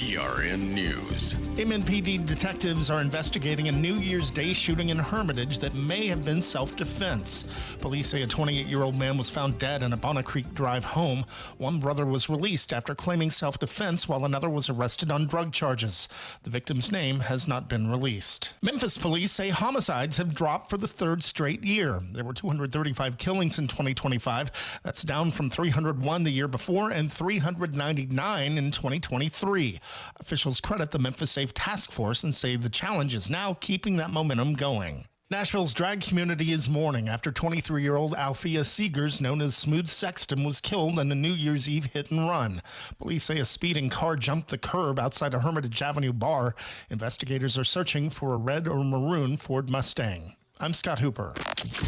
TRN News. MNPD detectives are investigating a New Year's Day shooting in Hermitage that may have been self-defense. Police say a 28-year-old man was found dead in a Bonnet Creek drive home. One brother was released after claiming self-defense, while another was arrested on drug charges. The victim's name has not been released. Memphis police say homicides have dropped for the third straight year. There were 235 killings in 2025. That's down from 301 the year before and 399 in 2023. Officials credit the Memphis Safe Task Force and say the challenge is now keeping that momentum going. Nashville's drag community is mourning after 23-year-old Althea Seegers, known as Smooth Sexton, was killed in a New Year's Eve hit and run. Police say a speeding car jumped the curb outside a Hermitage Avenue bar. Investigators are searching for a red or maroon Ford Mustang. I'm Scott Hooper.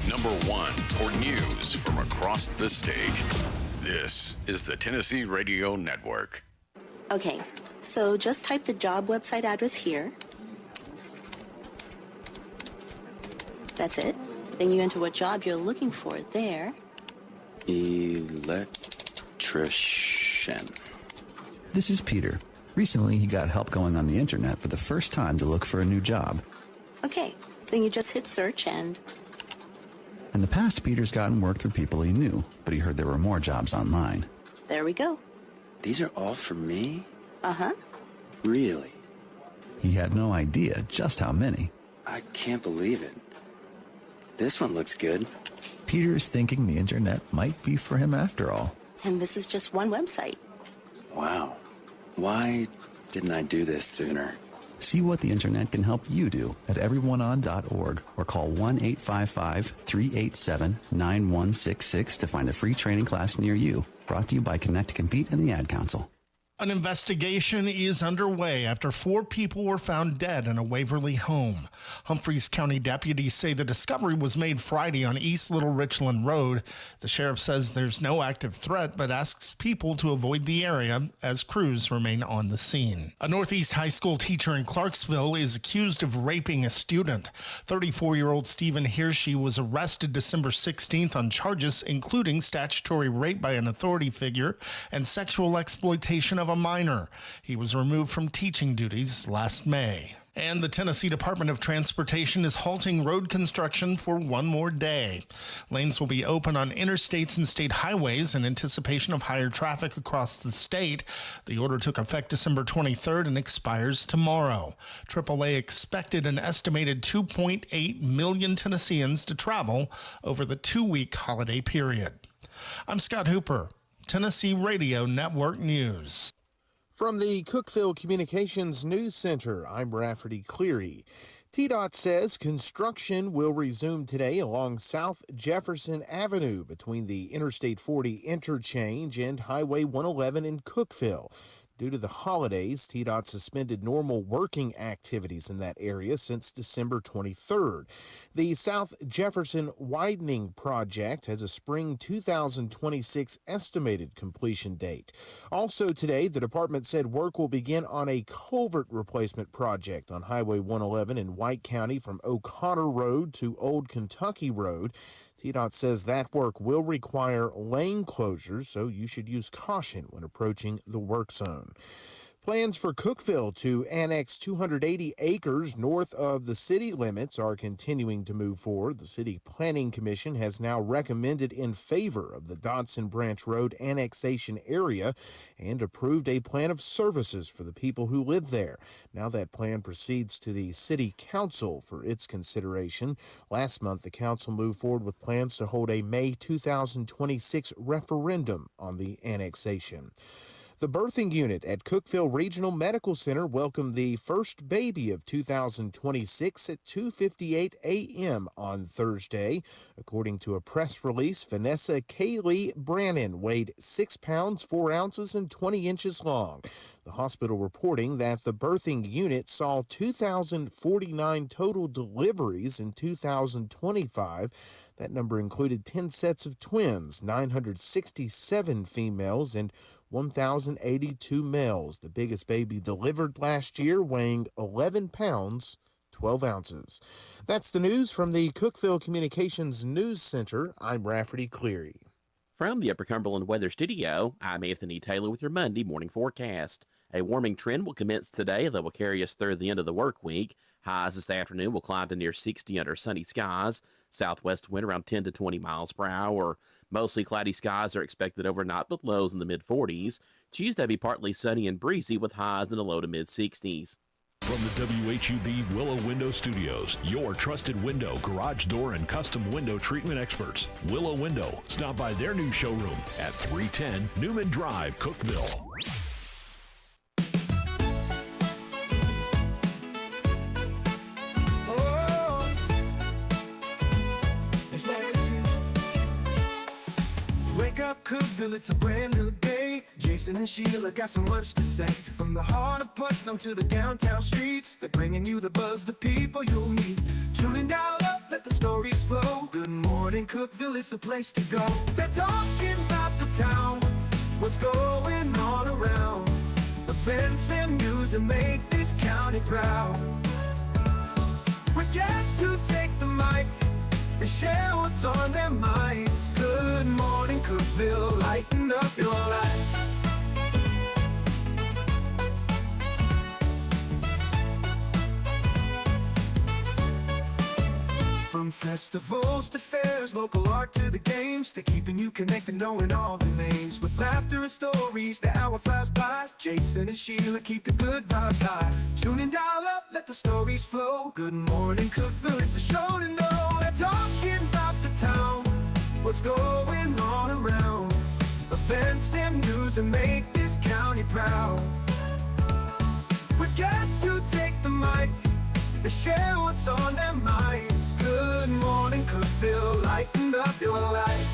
Number 1 for news from across the state. This is the Tennessee Radio Network. Okay, so just type the job website address here. That's it. Then you enter what job you're looking for there. Electrician. This is Peter. Recently, he got help going on the internet for the first time to look for a new job. Okay, then you just hit search and... In the past, Peter's gotten work through people he knew, but he heard there were more jobs online. There we go. These are all for me? Uh-huh. Really? He had no idea just how many. I can't believe it. This one looks good. Peter's thinking the internet might be for him after all. And this is just one website. Wow. Why didn't I do this sooner? See what the internet can help you do at everyoneon.org or call 1-855-387-9166 to find a free training class near you. Brought to you by Connect to Compete and the Ad Council. An investigation is underway after 4 people were found dead in a Waverly home. Humphreys County deputies say the discovery was made Friday on East Little Richland Road. The sheriff says there's no active threat, but asks people to avoid the area as crews remain on the scene. A Northeast high school teacher in Clarksville is accused of raping a student. 34-year-old Stephen Hershey was arrested December 16th on charges including statutory rape by an authority figure and sexual exploitation of a minor. He was removed from teaching duties last May. And the Tennessee Department of Transportation is halting road construction for one more day. Lanes will be open on interstates and state highways in anticipation of higher traffic across the state. The order took effect December 23rd and expires tomorrow. AAA expected an estimated 2.8 million Tennesseans to travel over the 2-week holiday period. I'm Scott Hooper, Tennessee Radio Network News. From the Cookeville Communications News Center, I'm Rafferty Cleary. TDOT says construction will resume today along South Jefferson Avenue between the Interstate 40 interchange and Highway 111 in Cookeville. Due to the holidays, TDOT suspended normal working activities in that area since December 23rd. The South Jefferson Widening Project has a spring 2026 estimated completion date. Also today, the department said work will begin on a culvert replacement project on Highway 111 in White County from O'Connor Road to Old Kentucky Road. TDOT says that work will require lane closures, so you should use caution when approaching the work zone. Plans for Cookeville to annex 280 acres north of the city limits are continuing to move forward. The City Planning Commission has now recommended in favor of the Dodson Branch Road annexation area and approved a plan of services for the people who live there. Now that plan proceeds to the City Council for its consideration. Last month, the Council moved forward with plans to hold a May 2026 referendum on the annexation. The birthing unit at Cookeville Regional Medical Center welcomed the first baby of 2026 at 2:58 a.m. on Thursday. According to a press release, Vanessa Kaylee Brannon weighed 6 pounds, 4 ounces, and 20 inches long. The hospital reporting that the birthing unit saw 2,049 total deliveries in 2025. That number included 10 sets of twins, 967 females, and 1,082 males. The biggest baby delivered last year, weighing 11 pounds, 12 ounces. That's the news from the Cookeville Communications News Center. I'm Rafferty Cleary. From the Upper Cumberland Weather Studio, I'm Anthony Taylor with your Monday morning forecast. A warming trend will commence today that will carry us through the end of the work week. Highs this afternoon will climb to near 60 under sunny skies. Southwest wind around 10 to 20 miles per hour. Mostly cloudy skies are expected overnight with lows in the mid-40s. Tuesday will be partly sunny and breezy with highs in the low to mid-60s. From the WHUB Willow Window Studios, your trusted window, garage door, and custom window treatment experts. Willow Window. Stop by their new showroom at 310 Newman Drive, Cookeville. Wake up, Cookeville, it's a brand new day. Jason and Sheila got so much to say. From the heart of Putnam to the downtown streets, they're bringing you the buzz, the people you'll meet. Tuning dial up, let the stories flow. Good morning, Cookeville, it's the place to go. They're talking about the town, what's going on around. Events and news that make this county proud. With guests who take the mic, they share what's on their minds. Good morning, Cookeville, lighten up your life. From festivals to fairs, local art to the games, they're keeping you connected, knowing all the names. With laughter and stories, the hour flies by. Jason and Sheila keep the good vibes high. Tune in, dial up, let the stories flow. Good morning, Cookeville, it's a show to know. They're talking about the town, what's going on around. Events and news that make this county proud. With guests who take the mic, they share what's on their minds. Good morning, Cookeville, lighten up your life.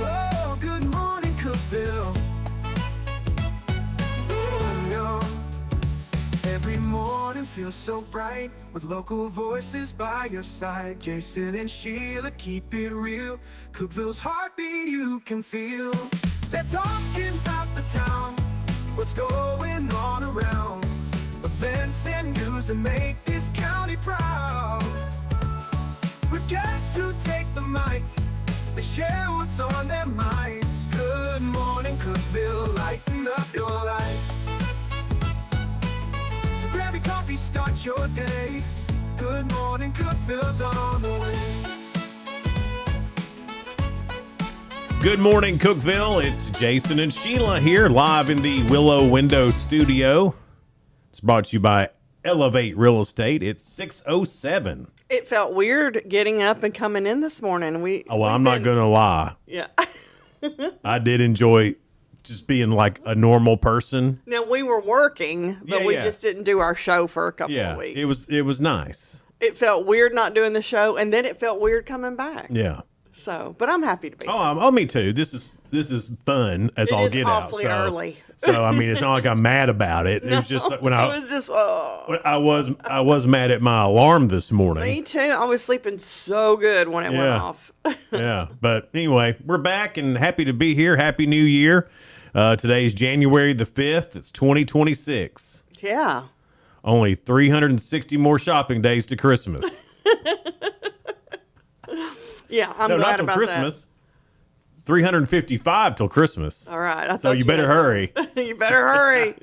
Oh, good morning, Cookeville. Oh, no. Every morning feels so bright with local voices by your side. Jason and Sheila keep it real. Cookeville's heartbeat you can feel. They're talking about the town, what's going on around. Events and news that make this county proud. With guests who take the mic, they share what's on their minds. Good morning, Cookeville, lighten up your life. So grab your coffee, start your day. Good morning, Cookeville's on the way. Good morning, Cookeville. It's Jason and Sheila here, live in the Willow Window Studio. It's brought to you by Elevate Real Estate. It's 6:07. It felt weird getting up and coming in this morning. I'm not going to lie. Yeah. I did enjoy just being like a normal person. Now, we were working, but we just didn't do our show for a couple of weeks. It was nice. It felt weird not doing the show, and then it felt weird coming back. Yeah. So, but I'm happy to be here. Oh, me too. This is fun as all get out. It is awfully early. So I mean, it's not like I'm mad about it. It was just like when I was mad at my alarm this morning. Me too. I was sleeping so good when it went off. Yeah, but anyway, we're back and happy to be here. Happy New Year. Today's January the 5th. It's 2026. Yeah. Only 360 more shopping days to Christmas. Yeah, I'm glad about Christmas. 355 till Christmas. All right. So you better hurry. You better hurry.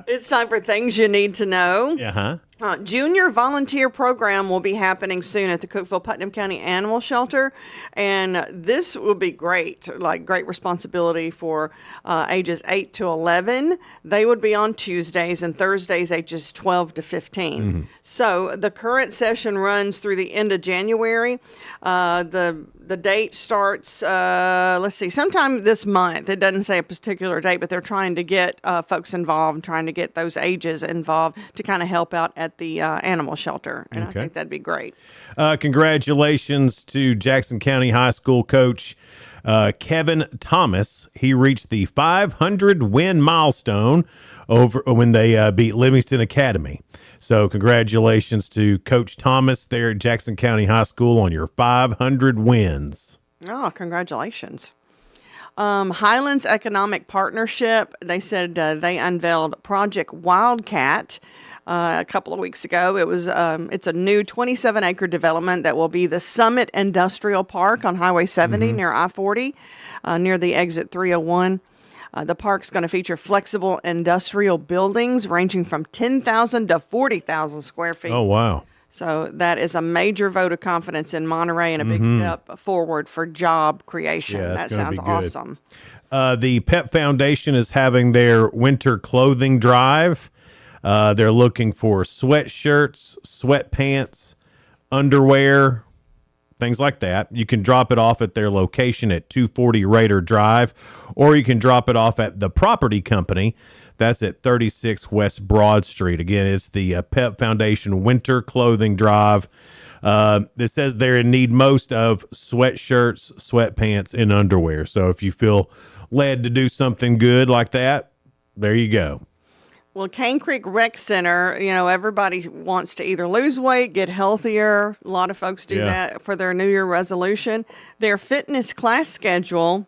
It's time for things you need to know. Uh-huh. Junior volunteer program will be happening soon at the Cookeville Putnam County Animal Shelter, and this will be great, like great responsibility for ages 8 to 11. They would be on Tuesdays and Thursdays, ages 12 to 15. Mm-hmm. So the current session runs through the end of January. The date starts, sometime this month. It doesn't say a particular date, but they're trying to get folks involved, trying to get those ages involved to kind of help out at the animal shelter. And I think that'd be great. Congratulations to Jackson County High School coach Kevin Thomas. He reached the 500 win milestone over when they beat Livingston Academy. So congratulations to Coach Thomas there at Jackson County High School on your 500 wins. Oh, congratulations. Highlands Economic Partnership, they said they unveiled Project Wildcat a couple of weeks ago. It's a new 27-acre development that will be the Summit Industrial Park on Highway 70 near I-40, near the exit 301. The park's going to feature flexible industrial buildings ranging from 10,000 to 40,000 square feet. Oh, wow. So that is a major vote of confidence in Monterey and a big step forward for job creation. Yeah, that that's gonna sounds be good. awesome. The Pep Foundation is having their winter clothing drive. They're looking for sweatshirts, sweatpants, underwear, things like that. You can drop it off at their location at 240 Raider Drive, or you can drop it off at the property company. That's at 36 West Broad Street. Again, it's the Pep Foundation Winter Clothing Drive. It says they're in need most of sweatshirts, sweatpants, and underwear. So if you feel led to do something good like that, there you go. Well, Cane Creek Rec Center, everybody wants to either lose weight, get healthier. A lot of folks do that for their New Year resolution. Their fitness class schedule,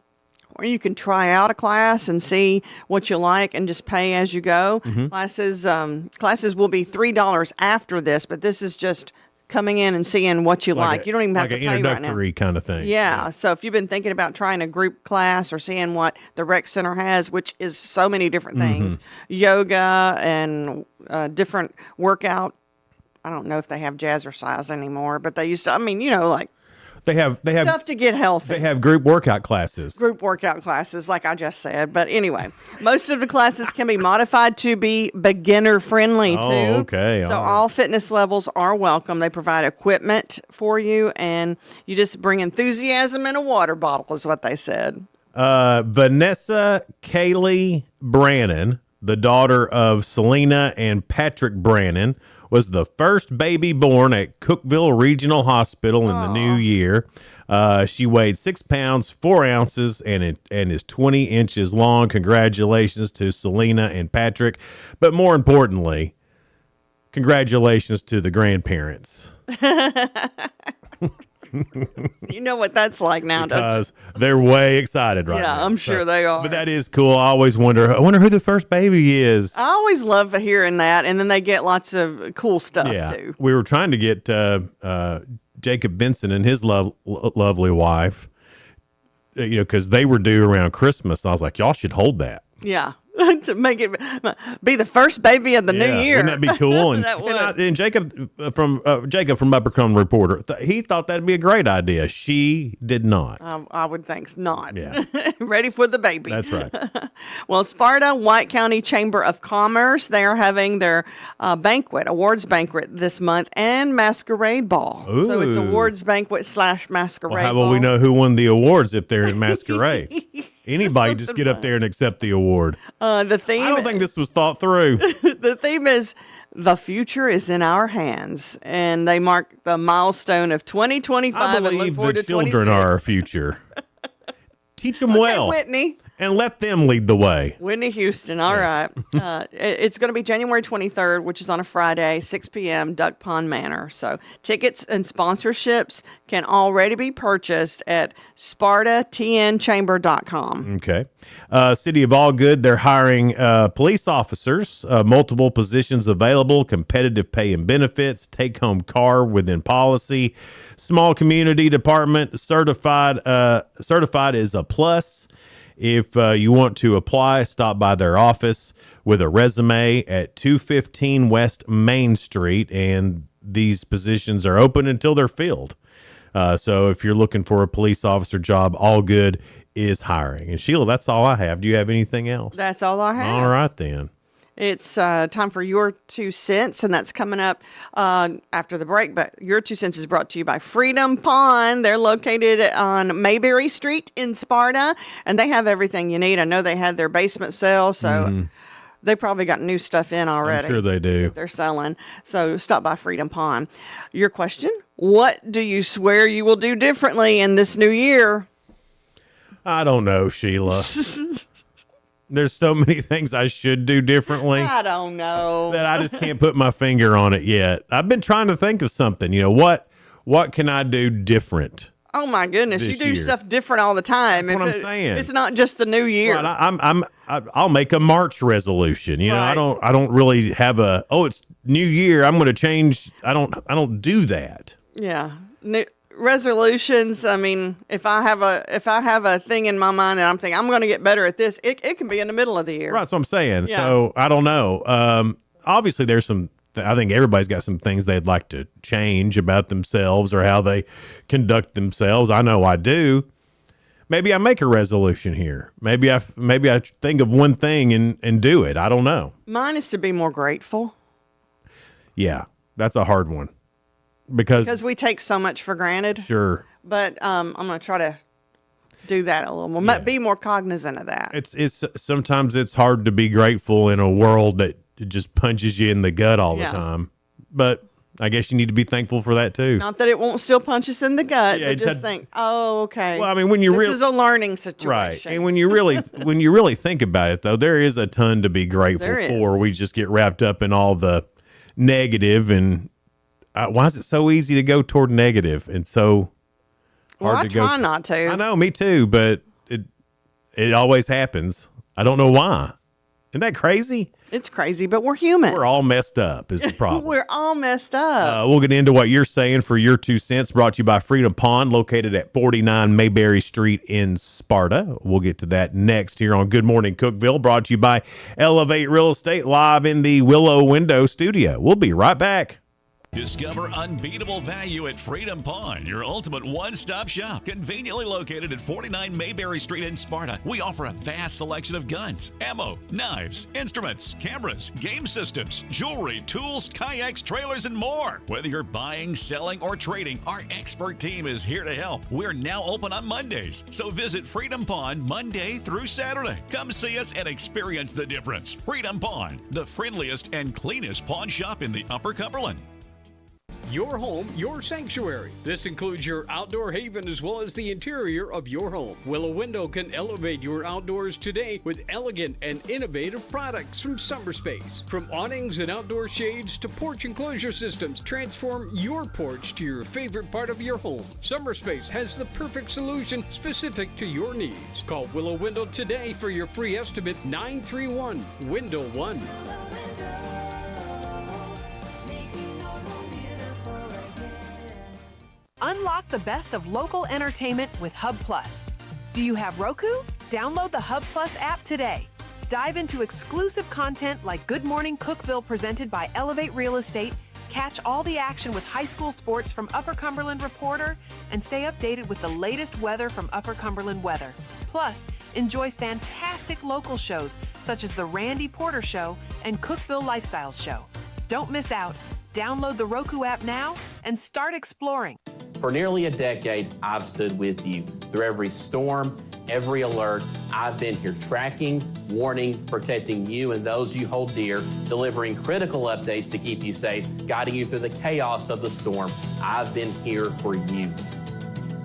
where you can try out a class and see what you like and just pay as you go. Classes will be $3 after this, but this is just coming in and seeing what you like. You don't even have to pay right now. Like an introductory kind of thing. Yeah. So if you've been thinking about trying a group class or seeing what the rec center has, which is so many different things, yoga and different workout. I don't know if they have jazzercise anymore, but they used to. Like They have stuff to get healthy. They have group workout classes. Group workout classes, like I just said. But anyway, most of the classes can be modified to be beginner friendly too. Oh, okay. So all fitness levels are welcome. They provide equipment for you, and you just bring enthusiasm in a water bottle, is what they said. Vanessa Kaylee Brannon, the daughter of Selena and Patrick Brannon, was the first baby born at Cookeville Regional Hospital in the new year. She weighed 6 pounds, 4 ounces, and is 20 inches long. Congratulations to Selena and Patrick. But more importantly, congratulations to the grandparents. You know what that's like now, don't you? Because they're way excited right now. Yeah, I'm sure they are. But that is cool. I always wonder who the first baby is. I always love hearing that, and then they get lots of cool stuff too. We were trying to get Jacob Benson and his lovely wife, because they were due around Christmas. I was like, y'all should hold that. Yeah. To make it be the first baby of the new year. Wouldn't that be cool? And, That would. and Jacob from Upper Cone Reporter, he thought that'd be a great idea. She did not. I would think not. Yeah. Ready for the baby. That's right. Well, Sparta White County Chamber of Commerce, they are having their awards banquet this month, and masquerade ball. Ooh. So it's awards banquet / masquerade Well, how ball. will we know who won the awards if they're in masquerade? Anybody just get up there and accept the award. The theme. I don't think this was thought through. The theme is "The future is in our hands," and they mark the milestone of 2025. I and look believe forward the to children 26. are our future. Teach them well Whitney. and let them lead the way. Whitney Houston. All right. It's going to be January 23rd, which is on a Friday, 6 p.m., Duck Pond Manor. So tickets and sponsorships can already be purchased at SpartaTNChamber.com. Okay. City of Allgood, they're hiring police officers, multiple positions available, competitive pay and benefits, take-home car within policy, small community department, certified is a plus. If you want to apply, stop by their office with a resume at 215 West Main Street, and these positions are open until they're filled. So if you're looking for a police officer job, Allgood is hiring. And Sheila, that's all I have. Do you have anything else? That's all I have. All right, then. It's time for Your 2 Cents, and that's coming up after the break. But Your 2 Cents is brought to you by Freedom Pond. They're located on Mayberry Street in Sparta, and they have everything you need. I know they had their basement sale, so they probably got new stuff in already. I'm sure they do. They're selling. So stop by Freedom Pond. Your question, what do you swear you will do differently in this new year? I don't know, Sheila. There's so many things I should do differently. I don't know. That I just can't put my finger on it yet. I've been trying to think of something. What can I do different? Oh my goodness, you this do year? stuff different all the time. That's what I'm saying. It's not just the new year. Right, I'll make a March resolution. Right. I don't really have it's New Year. I'm going to change. I don't do that. Yeah. resolutions, I mean, if I have a thing in my mind and I'm thinking I'm going to get better at this, it can be in the middle of the year. Right, that's what I'm saying. Yeah. So I don't know. Obviously, there's some. I think everybody's got some things they'd like to change about themselves or how they conduct themselves. I know I do. Maybe I make a resolution here. Maybe I think of one thing and do it. I don't know. Mine is to be more grateful. Yeah, that's a hard one because we take so much for granted. Sure. But I'm going to try to do that a little more. Yeah. Be more cognizant of that. It's sometimes it's hard to be grateful in a world that just punches you in the gut all the time. But I guess you need to be thankful for that too. Not that it won't still punch us in the gut, Yeah, but just think, oh, okay. Well, I mean, when this is a learning situation, right? And when you really think about it, though, there is a ton to be grateful for. We just get wrapped up in all the negative, and why is it so easy to go toward negative and so hard to go? I try not to. I know, me too, but it always happens. I don't know why. Isn't that crazy? It's crazy, but we're human. We're all messed up is the problem. We're all messed up. We'll get into what you're saying for your 2 cents, brought to you by Freedom Pond, located at 49 Mayberry Street in Sparta. We'll get to that next here on Good Morning Cookeville, brought to you by Elevate Real Estate, live in the Willow Window studio. We'll be right back. Discover unbeatable value at Freedom Pond, your ultimate one-stop shop. Conveniently located at 49 Mayberry Street in Sparta, we offer a vast selection of guns, ammo, knives, instruments, cameras, game systems, jewelry, tools, kayaks, trailers, and more. Whether you're buying, selling, or trading, our expert team is here to help. We're now open on Mondays, so visit Freedom Pond Monday through Saturday. Come see us and experience the difference. Freedom Pond, the friendliest and cleanest pawn shop in the Upper Cumberland. Your home, your sanctuary. This includes your outdoor haven as well as the interior of your home. Willow Window can elevate your outdoors today with elegant and innovative products from Summer Space. From awnings and outdoor shades to porch enclosure systems, transform your porch to your favorite part of your home. Summer Space has the perfect solution specific to your needs. Call Willow Window today for your free estimate, 931-WINDOW-1. Unlock the best of local entertainment with Hub Plus. Do you have Roku? Download the Hub Plus app today. Dive into exclusive content like Good Morning Cookeville presented by Elevate Real Estate, catch all the action with high school sports from Upper Cumberland Reporter, and stay updated with the latest weather from Upper Cumberland Weather. Plus, enjoy fantastic local shows such as The Randy Porter Show and Cookeville Lifestyles Show. Don't miss out. Download the Roku app now and start exploring. For nearly a decade, I've stood with you. Through every storm, every alert, I've been here tracking, warning, protecting you and those you hold dear, delivering critical updates to keep you safe, guiding you through the chaos of the storm. I've been here for you.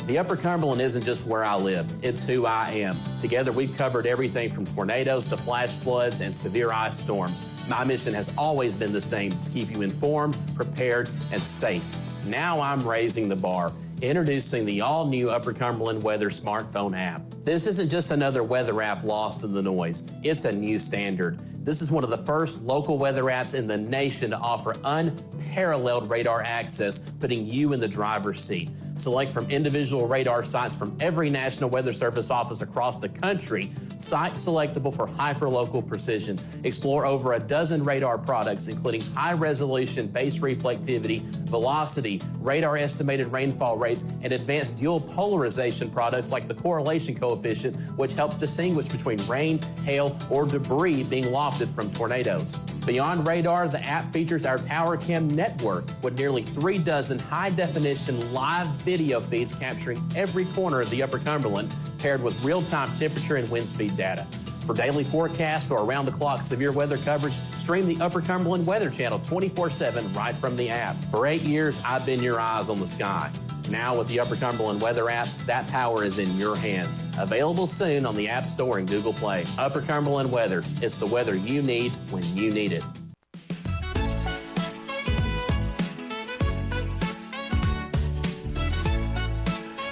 The Upper Cumberland isn't just where I live, it's who I am. Together, we've covered everything from tornadoes to flash floods and severe ice storms. My mission has always been the same, to keep you informed, prepared, and safe. Now I'm raising the bar, introducing the all-new Upper Cumberland Weather smartphone app. This isn't just another weather app lost in the noise. It's a new standard. This is one of the first local weather apps in the nation to offer unparalleled radar access, putting you in the driver's seat. Select from individual radar sites from every National Weather Service office across the country, sites selectable for hyper-local precision. Explore over a dozen radar products, including high-resolution base reflectivity, velocity, radar estimated rainfall rates, and advanced dual polarization products like the correlation coefficient, which helps distinguish between rain, hail, or debris being lofted from tornadoes. Beyond radar, the app features our Tower Cam network with nearly 3 dozen high-definition live video feeds capturing every corner of the Upper Cumberland, paired with real-time temperature and wind speed data. For daily forecasts or around-the-clock severe weather coverage, stream the Upper Cumberland Weather Channel 24/7 right from the app. For 8 years, I've been your eyes on the sky. Now with the Upper Cumberland Weather app, that power is in your hands. Available soon on the App Store and Google Play. Upper Cumberland Weather. It's the weather you need when you need it.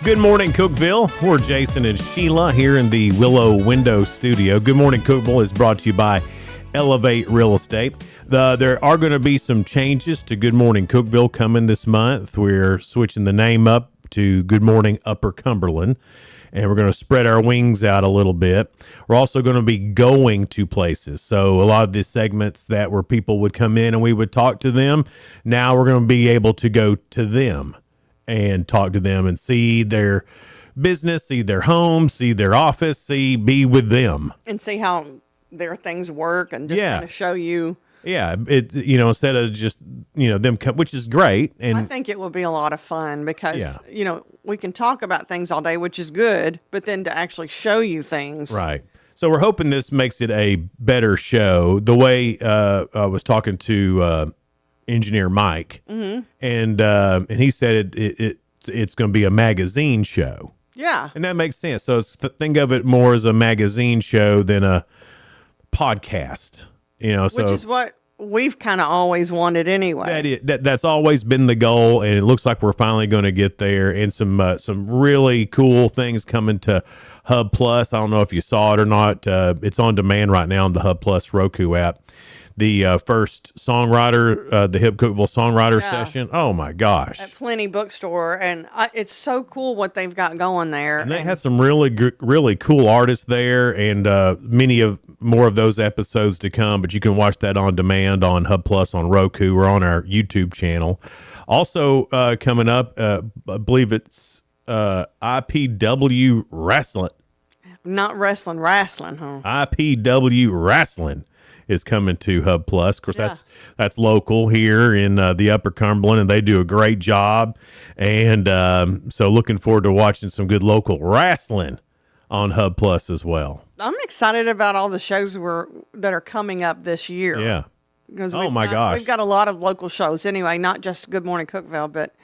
Good morning, Cookeville. We're Jason and Sheila here in the Willow Window studio. Good morning, Cookeville is brought to you by Elevate Real Estate. There are going to be some changes to Good Morning Cookeville coming this month. We're switching the name up to Good Morning Upper Cumberland, and we're going to spread our wings out a little bit. We're also going to be going to places. So a lot of these segments that where people would come in and we would talk to them, now we're going to be able to go to them and talk to them and see their business, see their home, see their office, be with them. And see how their things work and just kind of show you. Yeah, instead of just, them come, which is great. And I think it will be a lot of fun because, we can talk about things all day, which is good, but then to actually show you things. Right. So we're hoping this makes it a better show. The way I was talking to engineer Mike, and he said it's going to be a magazine show. Yeah. And that makes sense. So think of it more as a magazine show than a podcast. Which is what we've kind of always wanted anyway. That's always been the goal, and it looks like we're finally going to get there. And some really cool things coming to Hub Plus. I don't know if you saw it or not. It's on demand right now on the Hub Plus Roku app. The first songwriter, the Hip Cookeville songwriter session. Oh my gosh! At Plenty Bookstore, and it's so cool what they've got going there. And they had some really cool artists there, and more of those episodes to come. But you can watch that on demand on Hub Plus on Roku or on our YouTube channel. Also coming up, I believe it's IPW Wrestling. Not wrestling, huh? IPW Wrestling is coming to Hub Plus. Of course, that's local here in the Upper Cumberland, and they do a great job. And so looking forward to watching some good local wrestling on Hub Plus as well. I'm excited about all the shows that are coming up this year. Yeah. Because gosh. We've got a lot of local shows anyway, not just Good Morning Cookeville, but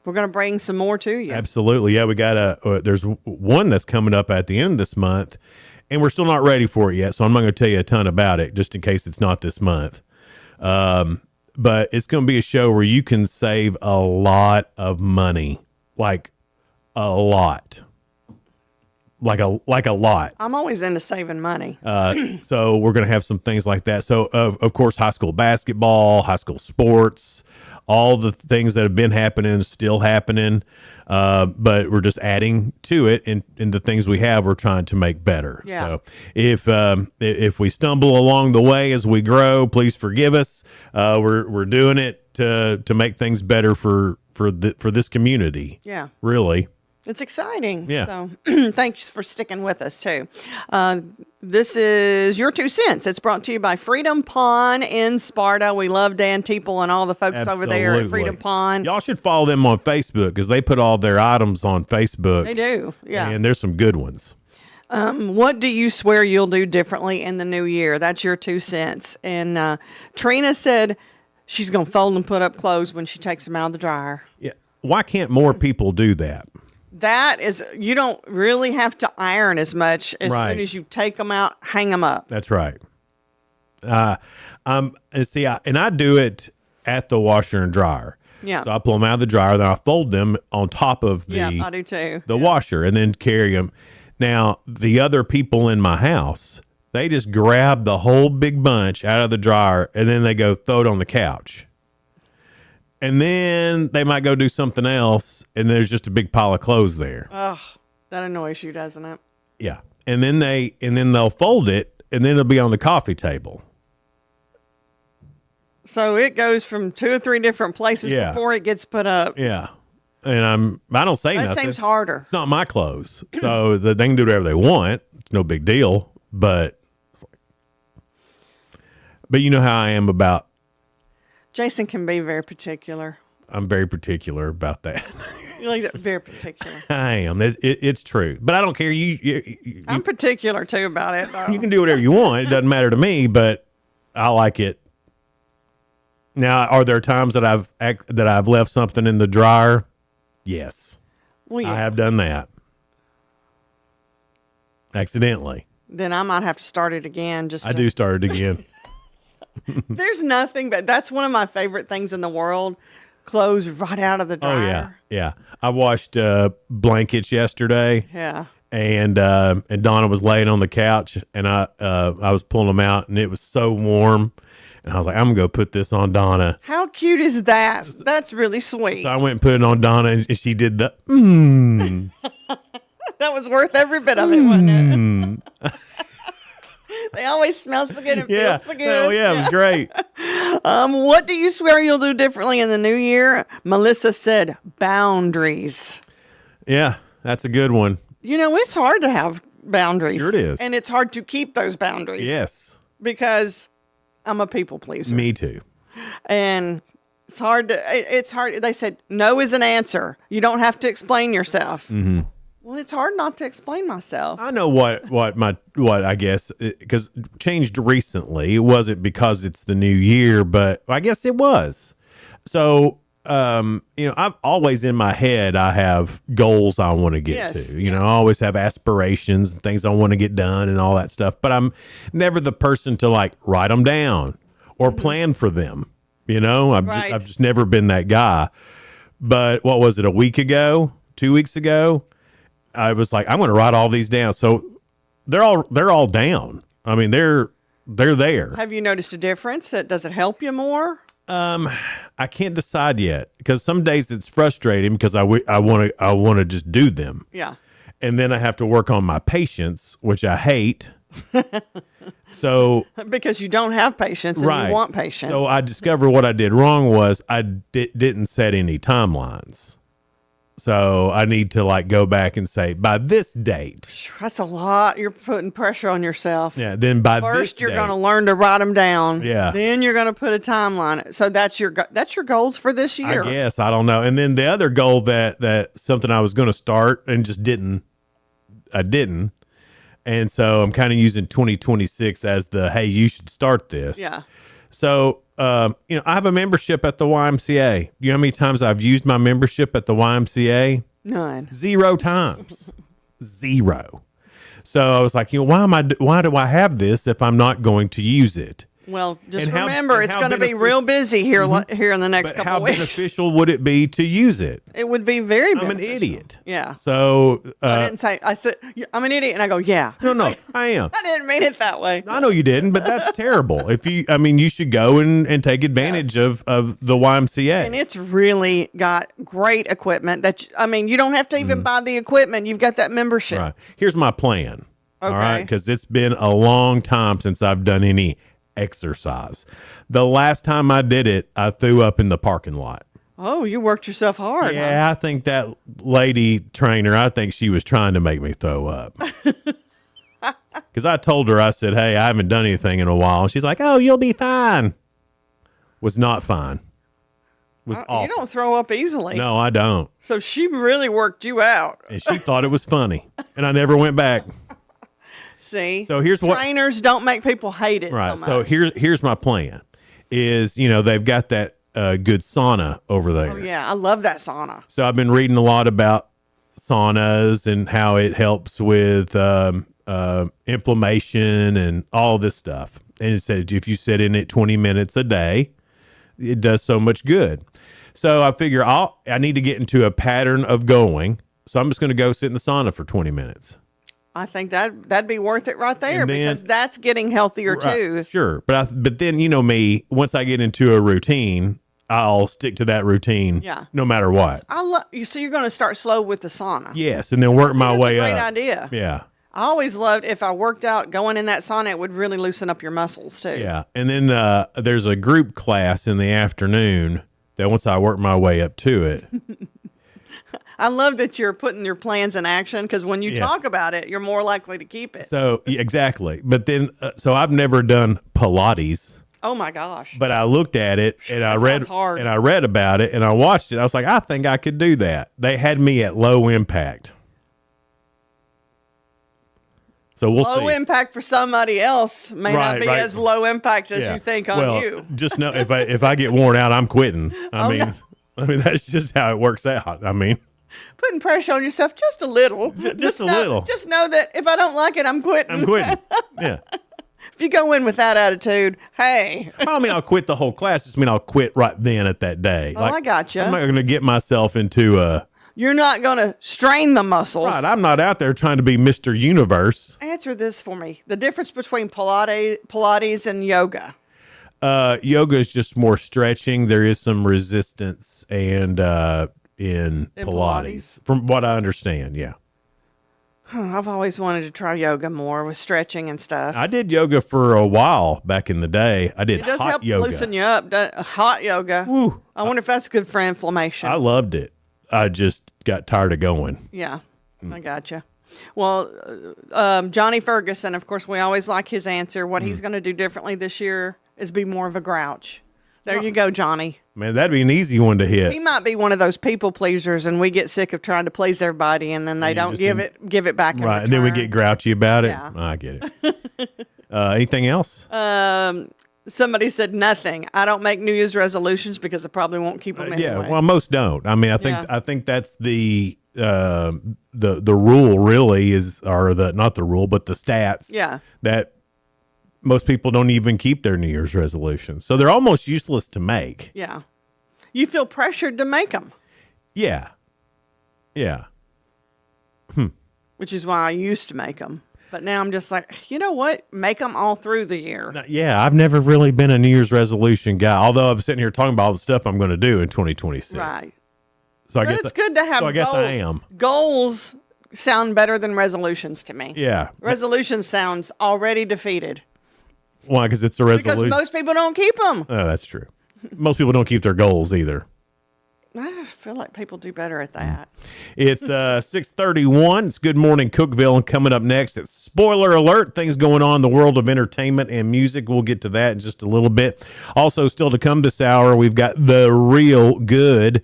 we're going to bring some more to you. Absolutely. Yeah, we got there's one that's coming up at the end of this month, and we're still not ready for it yet, so I'm not going to tell you a ton about it just in case it's not this month. But it's going to be a show where you can save a lot of money, like a lot. Like a lot. I'm always into saving money. So we're going to have some things like that. So, of course, high school basketball, high school sports, all the things that have been happening, still happening. But we're just adding to it, and the things we have, we're trying to make better. Yeah. So if we stumble along the way as we grow, please forgive us. We're doing it to make things better for this community. Yeah. Really. It's exciting. Yeah. So thanks for sticking with us, too. This is Your 2 Cents. It's brought to you by Freedom Pond in Sparta. We love Dan Teeple and all the folks over there at Freedom Pond. Y'all should follow them on Facebook because they put all their items on Facebook. They do, yeah. And there's some good ones. What do you swear you'll do differently in the new year? That's your 2 cents. And Trina said she's going to fold and put up clothes when she takes them out of the dryer. Yeah. Why can't more people do that? That is, you don't really have to iron as much as soon as you take them out, hang them up. That's right. And I do it at the washer and dryer. Yeah. So I pull them out of the dryer, then I fold them on top of I do too. The washer, and then carry them. Now, the other people in my house, they just grab the whole big bunch out of the dryer, and then they go throw it on the couch. And then they might go do something else, and there's just a big pile of clothes there. Oh, that annoys you, doesn't it? Yeah. And then they'll fold it, and then it'll be on the coffee table. So it goes from 2 or 3 different places before it gets put up. Yeah. And I don't say nothing. That seems harder. It's not my clothes. So they can do whatever they want. It's no big deal. But you know how I am about. Jason can be very particular. I'm very particular about that. You like that? Very particular. I am. It's true. But I don't care. I'm particular too about it, though. You can do whatever you want. It doesn't matter to me, but I like it. Now, are there times that I've left something in the dryer? Yes. Well, yeah. I have done that. Accidentally. Then I might have to start it again. I do start it again. There's nothing, but that's one of my favorite things in the world. Clothes right out of the dryer. Oh, yeah. Yeah. I washed blankets yesterday. Yeah. And Donna was laying on the couch, and I was pulling them out, and it was so warm. And I was like, I'm going to go put this on Donna. How cute is that? That's really sweet. So I went and put it on Donna, and she did the, That was worth every bit of it, wasn't it? They always smell so good and feel so good. Oh, yeah, it was great. What do you swear you'll do differently in the new year? Melissa said boundaries. Yeah, that's a good one. You know, it's hard to have boundaries. Sure it is. And it's hard to keep those boundaries. Yes. Because I'm a people pleaser. Me too. And it's hard. They said no is an answer. You don't have to explain yourself. Mm-hmm. Well, it's hard not to explain myself. I know what I guess, because changed recently. It wasn't because it's the new year, but I guess it was. So, I've always in my head, I have goals I want to get to. I always have aspirations and things I want to get done and all that stuff. But I'm never the person to like write them down or plan for them. I've just never been that guy. But what was it, a week ago, 2 weeks ago? I was like, I'm going to write all these down. So they're all down. I mean, they're there. Have you noticed a difference? Does it help you more? I can't decide yet, because some days it's frustrating because I want to just do them. Yeah. And then I have to work on my patience, which I hate. So because you don't have patience and you want patience. So I discovered what I did wrong was I didn't set any timelines. So I need to like go back and say by this date. That's a lot. You're putting pressure on yourself. Yeah. Then by first this you're date, going to learn to write them down. Yeah. Then you're going to put a timeline. So that's your goals for this year. I guess, I don't know. And then the other goal that something I was going to start and just didn't. And so I'm kind of using 2026 as the, hey, you should start this. Yeah. So, I have a membership at the YMCA. You know how many times I've used my membership at the YMCA? None. 0 times. 0. So I was like, why do I have this if I'm not going to use it? Well, just remember, it's going to be real busy here in the next couple of weeks. How beneficial would it be to use it? It would be very beneficial. I'm an idiot. Yeah. So I didn't say, I said, I'm an idiot. And I go, yeah. No, I am. I didn't mean it that way. I know you didn't, but that's terrible. You should go and take advantage of the YMCA. And it's really got great equipment you don't have to even buy the equipment. You've got that membership. Right. Here's my plan. Okay. All right. Because it's been a long time since I've done any exercise. The last time I did it, I threw up in the parking lot. Oh, you worked yourself hard. Yeah, I think that lady trainer, I think she was trying to make me throw up. Because I told her, I said, hey, I haven't done anything in a while. And she's like, oh, you'll be fine. Was not fine. Was awful. You don't throw up easily. No, I don't. So she really worked you out. And she thought it was funny. And I never went back. See, so here's what trainers don't make people hate it. Right. So So here's my plan is, they've got that good sauna over there. Oh yeah. I love that sauna. So I've been reading a lot about saunas and how it helps with inflammation and all this stuff. And it said, if you sit in it 20 minutes a day, it does so much good. So I figure I need to get into a pattern of going. So I'm just going to go sit in the sauna for 20 minutes. I think that'd be worth it right there, because that's getting healthier too. Sure. But then, me, once I get into a routine, I'll stick to that routine no matter what. So you're going to start slow with the sauna. Yes. And then work my way up. Great idea. Yeah. I always loved if I worked out going in that sauna, it would really loosen up your muscles too. Yeah. And then there's a group class in the afternoon that once I work my way up to it. I love that you're putting your plans in action, because when you talk about it, you're more likely to keep it. So exactly. But then, so I've never done Pilates. Oh my gosh. But I looked at it and I read about it and I watched it. I was like, I think I could do that. They had me at low impact. So we'll see. Low impact for somebody else may not be as low impact as you think on you. Just know if I get worn out, I'm quitting. I mean that's just how it works out. I mean, putting pressure on yourself just a little. Just a little. Just know that if I don't like it, I'm quitting. I'm quitting. Yeah. If you go in with that attitude, hey. I don't mean I'll quit the whole class. Just mean I'll quit right then at that day. Oh, I got you. I'm not going to get myself into a. You're not going to strain the muscles. Right. I'm not out there trying to be Mr. Universe. Answer this for me. The difference between Pilates and yoga. Yoga is just more stretching. There is some resistance and in Pilates, from what I understand. Yeah. I've always wanted to try yoga more with stretching and stuff. I did yoga for a while back in the day. I did It does hot help yoga. loosen you up. Hot yoga. Woo. I wonder if that's good for inflammation. I loved it. I just got tired of going. Yeah, I gotcha. Well, Johnny Ferguson, of course, we always like his answer. What he's going to do differently this year is be more of a grouch. There you go, Johnny. Man, that'd be an easy one to hit. He might be one of those people pleasers, and we get sick of trying to please everybody, and then they don't give it back. In Right, and then we get grouchy about it. Yeah. I get it. Anything else? Somebody said nothing. I don't make New Year's resolutions because I probably won't keep them anyway. Yeah, well, most don't. I mean, Yeah. I think that's the rule really is, or the not the rule, but the stats. Yeah. That most people don't even keep their New Year's resolutions, so they're almost useless to make. Yeah. You feel pressured to make them. Yeah. Yeah. Which is why I used to make them. But now I'm just like, you know what? Make them all through the year. Yeah, I've never really been a New Year's resolution guy, although I'm sitting here talking about all the stuff I'm going to do in 2026. Right. So I But guess it's good to have so I guess goals. I am. Goals sound better than resolutions to me. Yeah. Resolution sounds already defeated. Why? Because it's a resolution. Because most people don't keep them. Oh, that's true. Most people don't keep their goals either. I feel like people do better at that. It's 6:31. It's Good Morning Cookeville, and coming up next, it's spoiler alert. Things going on in the world of entertainment and music. We'll get to that in just a little bit. Also, still to come this hour, we've got The Real Good.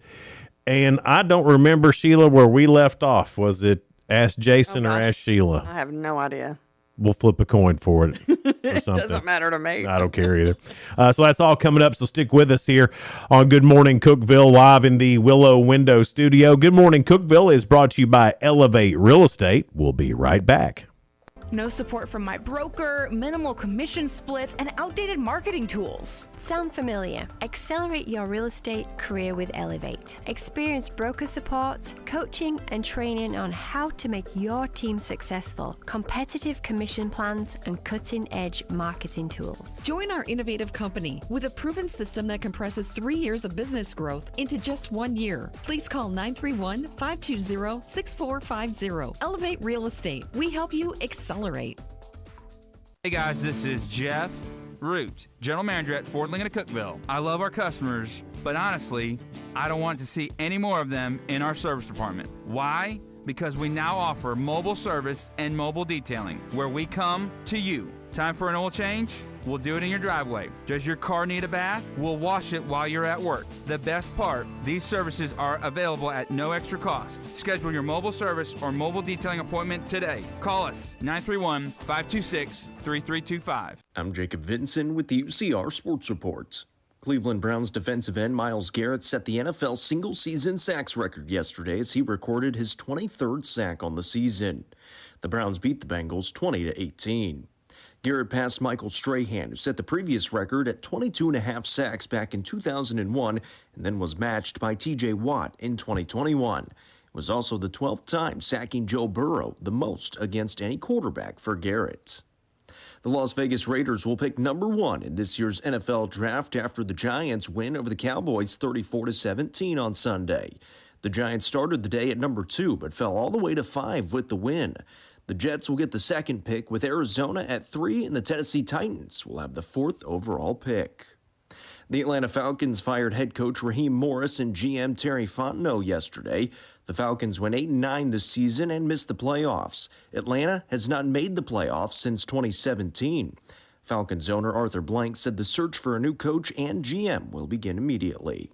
And I don't remember, Sheila, where we left off. Was it Ask Jason or Ask Sheila? I have no idea. We'll flip a coin for it. It doesn't matter to me. I don't care either. So that's all coming up. So stick with us here on Good Morning Cookeville, live in the Willow Window Studio. Good Morning Cookeville is brought to you by Elevate Real Estate. We'll be right back. No support from my broker, minimal commission splits, and outdated marketing tools. Sound familiar? Accelerate your real estate career with Elevate. Experience broker support, coaching, and training on how to make your team successful, competitive commission plans, and cutting-edge marketing tools. Join our innovative company with a proven system that compresses 3 years of business growth into just 1 year. Please call 931-520-6450. Elevate Real Estate. We help you accelerate. Hey guys, this is Jeff Root, General Manager at Ford Lincoln of Cookeville. I love our customers, but honestly, I don't want to see any more of them in our service department. Why? Because we now offer mobile service and mobile detailing, where we come to you. Time for an oil change? We'll do it in your driveway. Does your car need a bath? We'll wash it while you're at work. The best part, these services are available at no extra cost. Schedule your mobile service or mobile detailing appointment today. Call us 931-526-3325. I'm Jacob Vinson with the UCR Sports Report. Cleveland Browns defensive end Myles Garrett set the NFL single-season sacks record yesterday as he recorded his 23rd sack on the season. The Browns beat the Bengals 20-18. Garrett passed Michael Strahan, who set the previous record at 22.5 sacks back in 2001 and then was matched by TJ Watt in 2021. It was also the 12th time sacking Joe Burrow, the most against any quarterback for Garrett. The Las Vegas Raiders will pick number 1 in this year's NFL draft after the Giants win over the Cowboys 34-17 on Sunday. The Giants started the day at number 2 but fell all the way to 5 with the win. The Jets will get the second pick with Arizona at 3, and the Tennessee Titans will have the 4th overall pick. The Atlanta Falcons fired head coach Raheem Morris and GM Terry Fontenot yesterday. The Falcons went 8-9 this season and missed the playoffs. Atlanta has not made the playoffs since 2017. Falcons owner Arthur Blank said the search for a new coach and GM will begin immediately.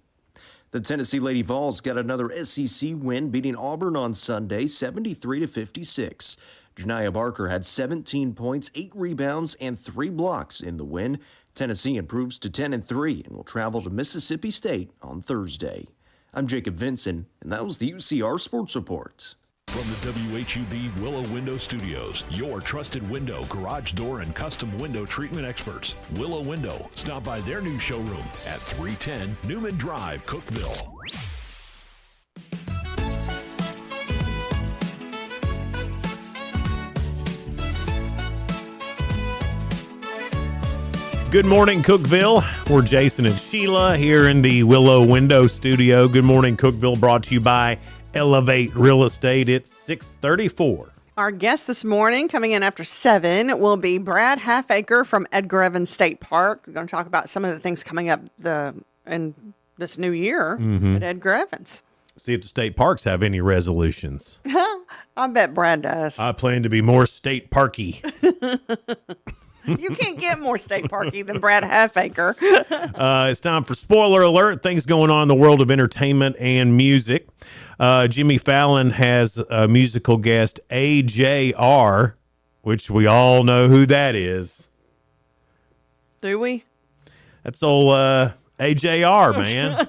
The Tennessee Lady Vols got another SEC win, beating Auburn on Sunday 73-56. Janiah Barker had 17 points, 8 rebounds, and 3 blocks in the win. Tennessee improves to 10-3 and will travel to Mississippi State on Thursday. I'm Jacob Vinson, and that was the UCR Sports Report. From the WHUB Willow Window Studios, your trusted window, garage door, and custom window treatment experts. Willow Window. Stop by their new showroom at 310 Newman Drive, Cookeville. Good morning, Cookeville. We're Jason and Sheila here in the Willow Window Studio. Good morning, Cookeville, brought to you by Elevate Real Estate. It's 6:34. Our guest this morning, coming in after 7, will be Brad Halfacre from Edgar Evans State Park. We're going to talk about some of the things coming up in this new year at Edgar Evans. See if the state parks have any resolutions. I bet Brad does. I plan to be more state parky. You can't get more state parky than Brad Halfacre. It's time for spoiler alert. Things going on in the world of entertainment and music. Jimmy Fallon has a musical guest, AJR, which we all know who that is. Do we? That's old AJR, man.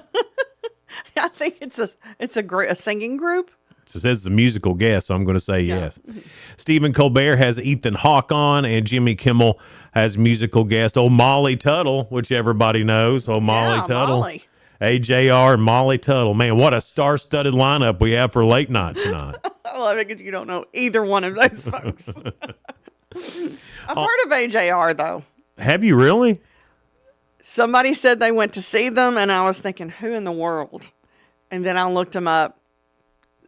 I think it's a singing group. It says it's a musical guest, so I'm going to say yes. Stephen Colbert has Ethan Hawke on, and Jimmy Kimmel has musical guest, Molly Tuttle, which everybody knows. Molly Tuttle. Molly. AJR and Molly Tuttle. Man, what a star-studded lineup we have for late night tonight. I love it because you don't know either one of those folks. I've heard of AJR, though. Have you really? Somebody said they went to see them, and I was thinking, who in the world? And then I looked them up.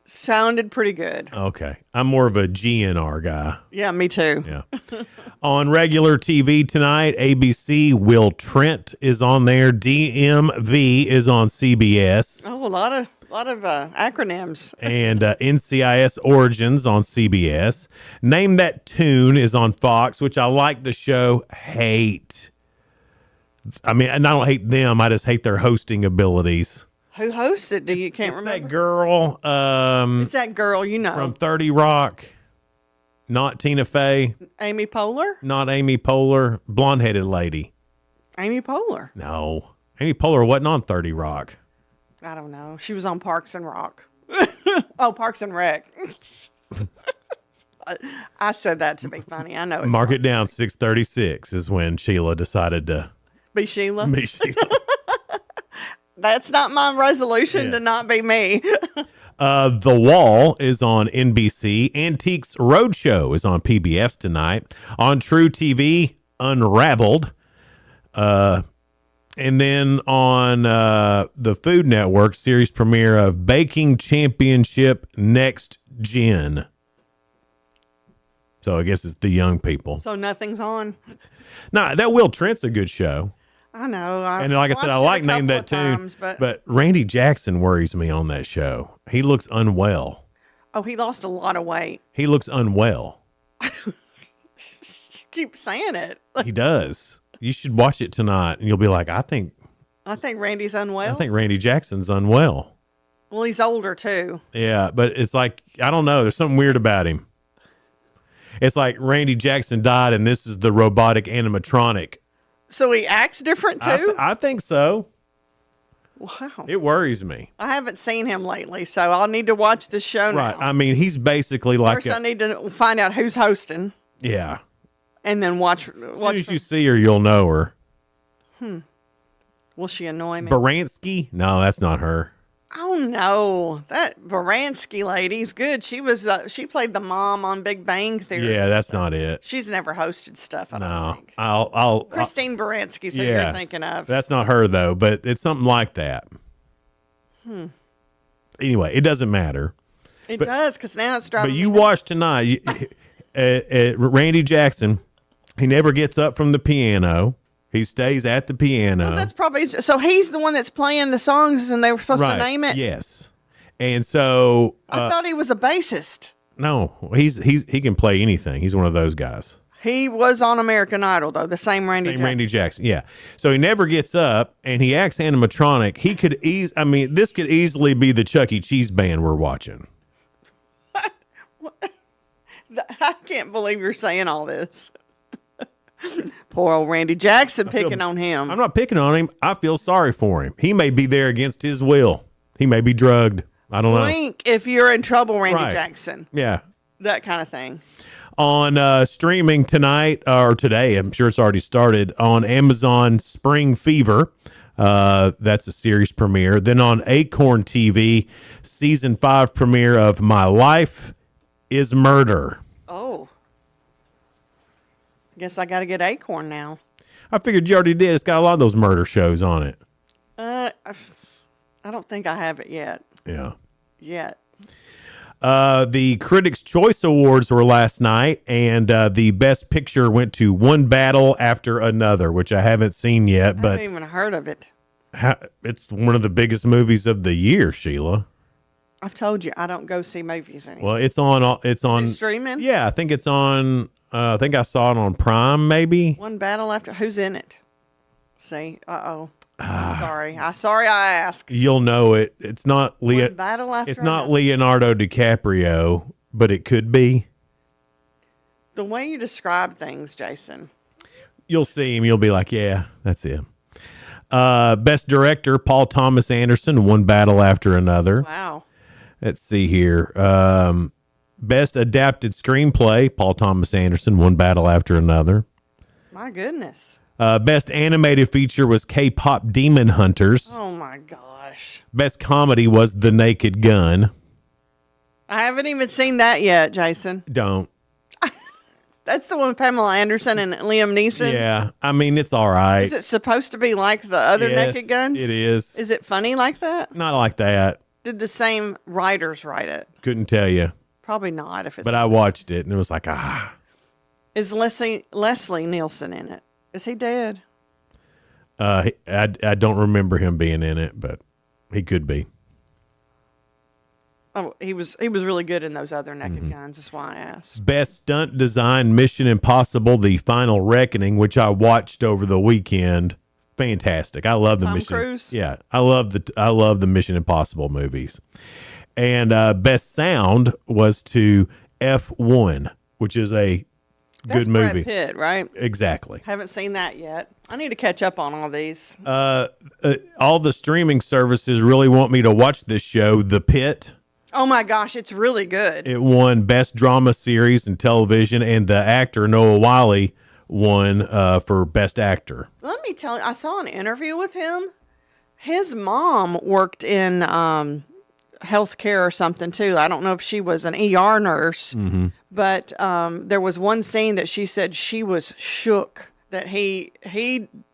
Sounded pretty good. Okay. I'm more of a GNR guy. Yeah, me too. Yeah. On regular TV tonight, ABC, Will Trent is on there. DMV is on CBS. Oh, a lot of acronyms. And NCIS Origins on CBS. Name That Tune is on Fox, which I like the show. Hate. I mean, and I don't hate them. I just hate their hosting abilities. Who hosts it? Can't remember? That girl. It's that girl, you know. From 30 Rock. Not Tina Fey. Amy Poehler? Not Amy Poehler. Blonde-headed lady. Amy Poehler. No. Amy Poehler wasn't on 30 Rock. I don't know. She was on Parks and Rock. Oh, Parks and Rec. I said that to be funny. I know. Mark it down. 6:36 is when Sheila decided to be Sheila. Be Sheila. That's not my resolution to not be me. The Wall is on NBC. Antiques Roadshow is on PBS tonight. On True TV, Unraveled. And then on the Food Network, series premiere of Baking Championship Next Gen. So I guess it's the young people. So nothing's on? Nah, that Will Trent's a good show. I know. And like I said, I like Name That Tune, but Randy Jackson worries me on that show. He looks unwell. Oh, he lost a lot of weight. He looks unwell. You keep saying it. He does. You should watch it tonight, and you'll be like, I think Randy's unwell. I think Randy Jackson's unwell. Well, he's older, too. Yeah, but it's like, I don't know. There's something weird about him. It's like Randy Jackson died, and this is the robotic animatronic. So he acts different too? I think so. Wow. It worries me. I haven't seen him lately, so I'll need to watch this show now. Right. I mean, he's basically like First, I need to find out who's hosting. Yeah. And then watch. As soon as you see her, you'll know her. Will she annoy me? Baranski? No, that's not her. Oh no, that Baranski lady's good. She was she played the mom on Big Bang Theory. Yeah, that's not it. She's never hosted stuff. I don't think. I'll Christine Baranski. So you're thinking of. That's not her though, but it's something like that. Anyway, it doesn't matter. It does because now it's driving. But you watch tonight. Randy Jackson. He never gets up from the piano. He stays at the piano. Well, that's probably so. He's the one that's playing the songs, and they were supposed to name it. Yes, and so I thought he was a bassist. No, he can play anything. He's one of those guys. He was on American Idol though. The same Randy Jackson. Randy Jackson, yeah. So he never gets up, and he acts animatronic. He could this could easily be the Chuck E. Cheese band we're watching. I can't believe you're saying all this. Poor old Randy Jackson picking on him. I'm not picking on him. I feel sorry for him. He may be there against his will. He may be drugged. I don't know. Blink if you're in trouble, Randy Jackson. Yeah. That kind of thing. On streaming tonight, or today, I'm sure it's already started, on Amazon, Spring Fever. That's a series premiere. Then on Acorn TV, season 5 premiere of My Life is Murder. Oh. Guess I got to get Acorn now. I figured you already did. It's got a lot of those murder shows on it. I don't think I have it yet. Yeah. Yet. The Critics' Choice Awards were last night, and the Best Picture went to One Battle After Another, which I haven't seen yet, I but haven't even heard of it. it's one of the biggest movies of the year, Sheila. I've told you I don't go see movies anymore. Well, it's on. It's on Is it streaming? Yeah, I think it's on. I think I saw it on Prime, maybe. One Battle After. Who's in it? See? I'm sorry. I asked. You'll know it. It's not One Battle After It's not Another. Leonardo DiCaprio, but it could be. The way you describe things, Jason. You'll see him. You'll be like, yeah, that's him. Best Director, Paul Thomas Anderson, One Battle After Another. Wow. Let's see here. Best Adapted Screenplay, Paul Thomas Anderson, One Battle After Another. My goodness. Best Animated Feature was K-Pop Demon Hunters. Oh my gosh. Best Comedy was The Naked Gun. I haven't even seen that yet, Jason. Don't. That's the one with Pamela Anderson and Liam Neeson. Yeah, I mean, it's all right. Is it supposed to be like the other Yes, Naked Guns? it is. Is it funny like that? Not like that. Did the same writers write it? Couldn't tell you. Probably not. If it's But I watched it, and it was like, Is Leslie Nielsen in it? Is he dead? I don't remember him being in it, but he could be. Oh, he was really good in those other Naked Mm-hmm. Guns. That's why I asked. Best Stunt Design, Mission Impossible: The Final Reckoning, which I watched over the weekend. Fantastic. I love the Tom Mission. Cruise? Yeah, I love the Mission Impossible movies. And Best Sound was to F1, which is a That's good movie. Brad Pitt, right? Exactly. Haven't seen that yet. I need to catch up on all these. All the streaming services really want me to watch this show, The Pit. Oh my gosh, it's really good. It won Best Drama Series in Television, and the actor Noah Wyle won for Best Actor. Let me tell you, I saw an interview with him. His mom worked in healthcare or something too. I don't know if she was an ER nurse, but there was one scene that she said she was shook that he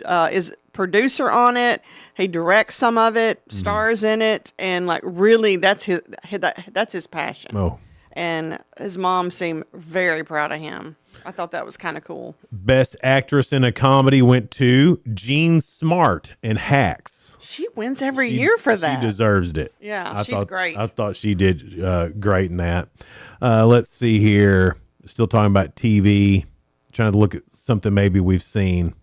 is producer on it. He directs some of it, stars in it, and like really that's his passion. Oh. And his mom seemed very proud of him. I thought that was kind of cool. Best Actress in a Comedy went to Jean Smart in Hacks. She wins every year for that. She deserves it. Yeah, she's great. I thought she did great in that. Let's see here. Still talking about TV. Trying to look at something maybe we've seen.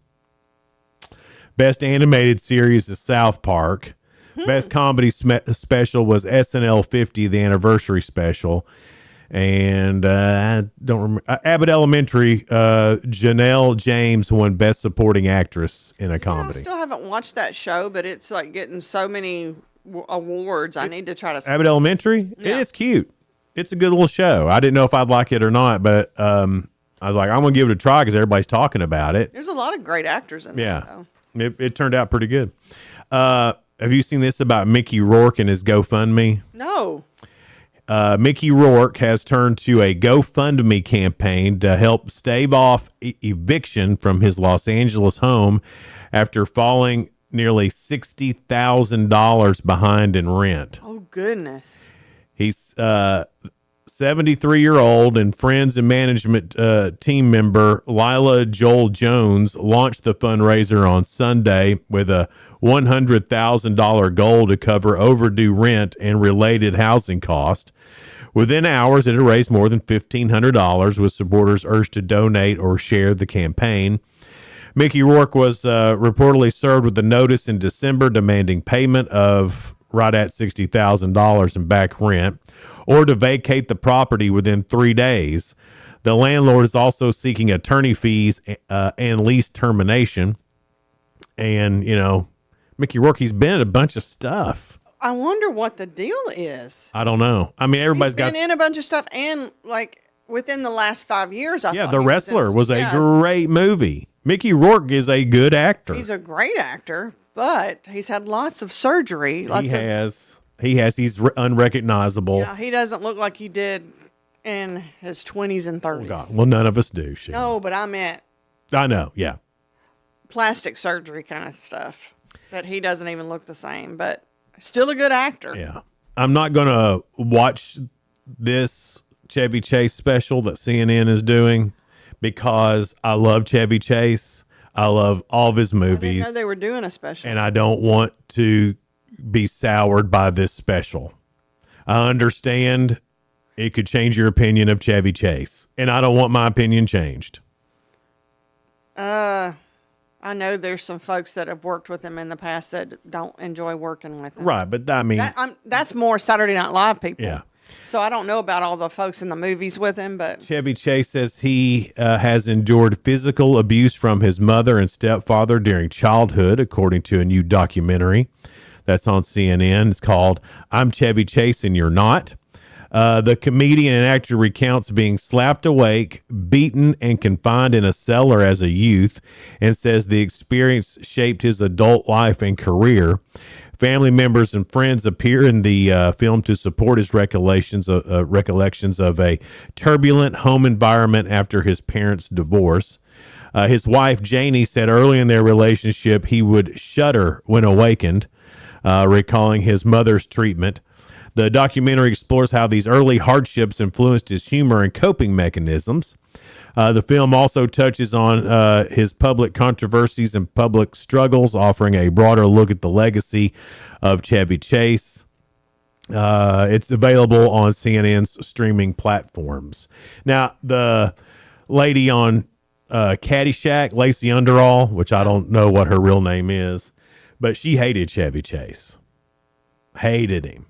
Best Animated Series is South Park. Best Comedy Special was SNL 50, the anniversary special. And I don't remember. Abbott Elementary, Janelle James won Best Supporting Actress in a Comedy. I still haven't watched that show, but it's like getting so many awards. I need to try to. Abbott Elementary? Yeah. It's cute. It's a good little show. I didn't know if I'd like it or not, but I was like, I'm going to give it a try because everybody's talking about it. There's a lot of great actors in Yeah. there, though. It turned out pretty good. Have you seen this about Mickey Rourke and his GoFundMe? No. Mickey Rourke has turned to a GoFundMe campaign to help stave off eviction from his Los Angeles home after falling nearly $60,000 behind in rent. Oh, goodness. He's 73-year-old and friends and management team member Lila Joel Jones launched the fundraiser on Sunday with a $100,000 goal to cover overdue rent and related housing costs. Within hours, it had raised more than $1,500, with supporters urged to donate or share the campaign. Mickey Rourke was reportedly served with a notice in December demanding payment of right at $60,000 in back rent or to vacate the property within 3 days. The landlord is also seeking attorney fees and lease termination. And, you know, Mickey Rourke, he's been in a bunch of stuff. I wonder what the deal is. I don't know. I mean, everybody's He's been in a bunch of stuff, and like within the last 5 years, I thought The he Wrestler was a yes. great movie. Mickey Rourke is a good actor. He's a great actor, but he's had lots of surgery. He has. He's unrecognizable. Yeah, he doesn't look like he did in his 20s and 30s. Oh God. Well, none of us do. No, but I meant I know. Yeah. plastic surgery kind of stuff that he doesn't even look the same, but still a good actor. Yeah. I'm not going to watch this Chevy Chase special that CNN is doing because I love Chevy Chase. I love all of his I movies. didn't know they were doing a special. And I don't want to be soured by this special. I understand it could change your opinion of Chevy Chase, and I don't want my opinion changed. I know there's some folks that have worked with him in the past that don't enjoy working with him. Right, but I mean, that's more Saturday Night Live people. yeah. So I don't know about all the folks in the movies with him, but Chevy Chase says he has endured physical abuse from his mother and stepfather during childhood, according to a new documentary that's on CNN. It's called "I'm Chevy Chase and You're Not." The comedian and actor recounts being slapped awake, beaten, and confined in a cellar as a youth, and says the experience shaped his adult life and career. Family members and friends appear in the film to support his recollections of a turbulent home environment after his parents' divorce. His wife, Janie, said early in their relationship he would shudder when awakened, recalling his mother's treatment. The documentary explores how these early hardships influenced his humor and coping mechanisms. The film also touches on his public controversies and public struggles, offering a broader look at the legacy of Chevy Chase. It's available on CNN's streaming platforms. Now, the lady on Caddyshack, Lacey Underall, which I don't know what her real name is, but she hated Chevy Chase. Hated him.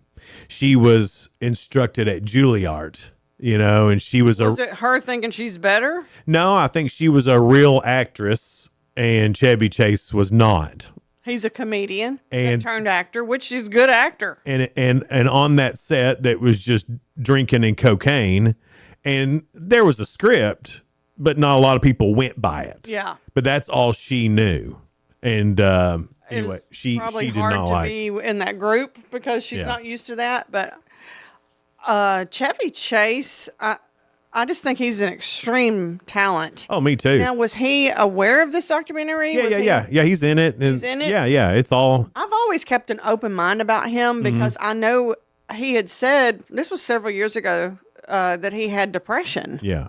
She was instructed at Juilliard, and she was is it her thinking she's better? No, I think she was a real actress and Chevy Chase was not. He's a comedian and that turned actor, which he's a good actor. And on that set that was just drinking and cocaine, and there was a script, but not a lot of people went by it. Yeah. But that's all she knew. And anyway, she probably did hard not to like be in that group because she's not used to that. But Chevy Chase, I just think he's an extreme talent. Oh, me too. Now, was he aware of this documentary? Yeah. He's in it. He's in it? Yeah. It's all. I've always kept an open mind about him because I know he had said, this was several years ago, that he had depression. Yeah.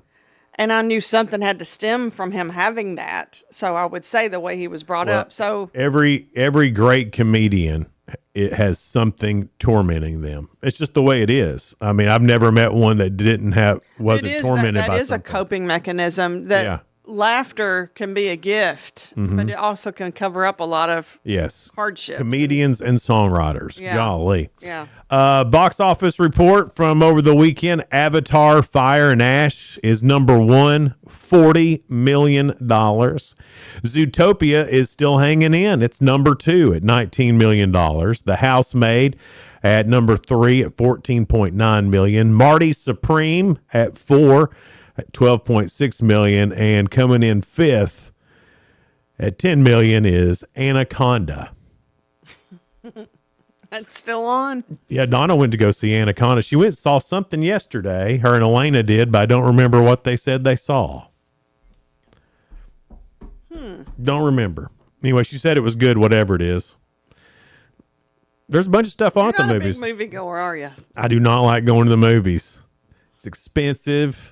And I knew something had to stem from him having that. So I would say the way he was brought up. So every great comedian, it has something tormenting them. It's just the way it is. I mean, I've never met one that wasn't tormented by that is something. a coping mechanism that laughter can be a gift, but it also can cover up a lot of hardships. Comedians and songwriters. Yeah. Golly. Yeah. Box office report from over the weekend. Avatar Fire and Ash is number one, $40 million. Zootopia is still hanging in. It's number two at $19 million. The Housemaid at number three at $14.9 million. Marty Supreme at four at $12.6 million. And coming in fifth at $10 million is Anaconda. That's still on. Yeah, Donna went to go see Anaconda. She went and saw something yesterday. Her and Elena did, but I don't remember what they said they saw. Don't remember. Anyway, she said it was good, whatever it is. There's a bunch of stuff on at the You're not movies. a big movie goer, are you? I do not like going to the movies. It's expensive.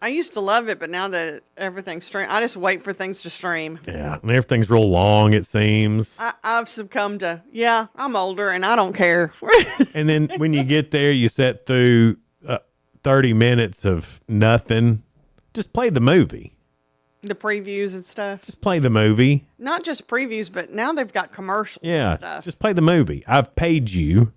I used to love it, but now that everything's stream, I just wait for things to stream. Yeah, and everything's real long, it seems. I've succumbed to, I'm older and I don't care. And then when you get there, you sit through 30 minutes of nothing. Just play the movie. The previews and stuff. Just play the movie. Not just previews, but now they've got commercials and stuff. Just play the movie. I've paid you.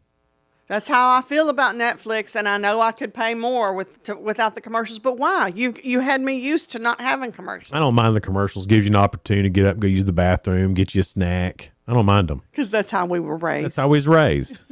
That's how I feel about Netflix, and I know I could pay more without the commercials. But why? You had me used to not having commercials. I don't mind the commercials. Gives you an opportunity to get up, go use the bathroom, get you a snack. I don't mind them. Because that's how we were raised. That's how we was raised.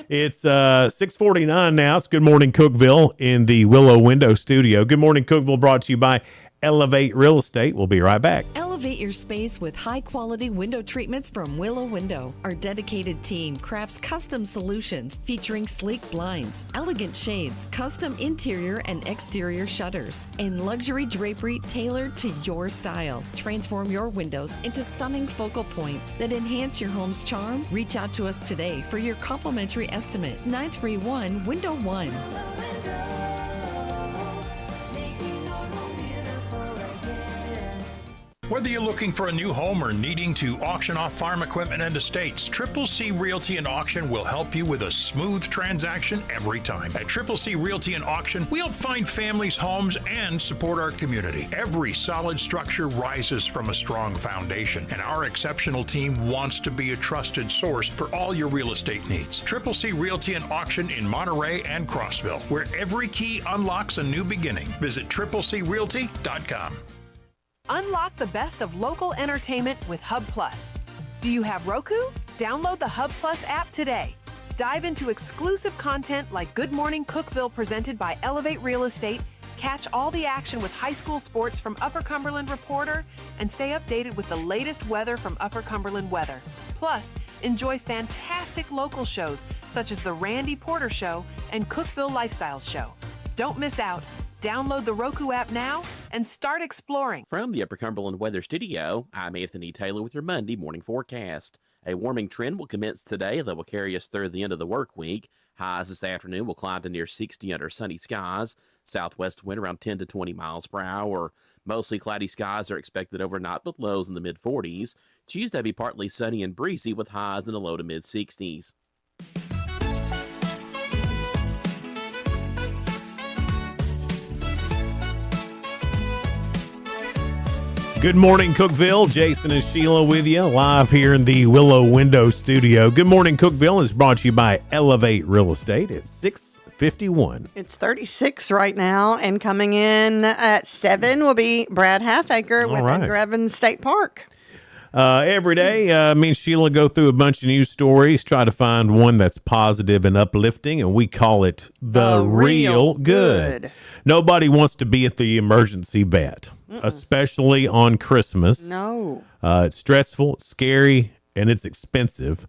It's 6:49 now. It's Good Morning Cookeville in the Willow Window Studio. Good Morning Cookeville brought to you by Elevate Real Estate. We'll be right back. Elevate Elevate your space with high-quality window treatments from Willow Window. Our dedicated team crafts custom solutions featuring sleek blinds, elegant shades, custom interior and exterior shutters, and luxury drapery tailored to your style. Transform your windows into stunning focal points that enhance your home's charm. Reach out to us today for your complimentary estimate. 931 Window 1. Whether you're looking for a new home or needing to auction off farm equipment and estates, Triple C Realty and Auction will help you with a smooth transaction every time. At Triple C Realty and Auction, we help find families, homes, and support our community. Every solid structure rises from a strong foundation, and our exceptional team wants to be a trusted source for all your real estate needs. Triple C Realty and Auction in Monterey and Crossville, where every key unlocks a new beginning. Visit triplecrealty.com. Unlock the best of local entertainment with Hub Plus. Do you have Roku? Download the Hub Plus app today. Dive into exclusive content like Good Morning Cookeville presented by Elevate Real Estate, catch all the action with high school sports from Upper Cumberland Reporter, and stay updated with the latest weather from Upper Cumberland Weather. Plus, enjoy fantastic local shows such as The Randy Porter Show and Cookeville Lifestyles Show. Don't miss out. Download the Roku app now and start exploring. From the Upper Cumberland Weather Studio, I'm Anthony Taylor with your Monday morning forecast. A warming trend will commence today that will carry us through the end of the work week. Highs this afternoon will climb to near 60 under sunny skies. Southwest wind around 10 to 20 miles per hour. Mostly cloudy skies are expected overnight with lows in the mid-40s. Tuesday will be partly sunny and breezy with highs in the low to mid-60s. Good morning, Cookeville. Jason and Sheila with you live here in the Willow Window Studio. Good morning, Cookeville is brought to you by Elevate Real Estate at 651. It's 36 right now, and coming in at 7 will be Brad Halfacre with the Grevin State Park. Every day, me and Sheila go through a bunch of news stories, try to find one that's positive and uplifting, and we call it The Real Good. Nobody wants to be at the emergency vet, especially on Christmas. No. It's stressful, it's scary, and it's expensive.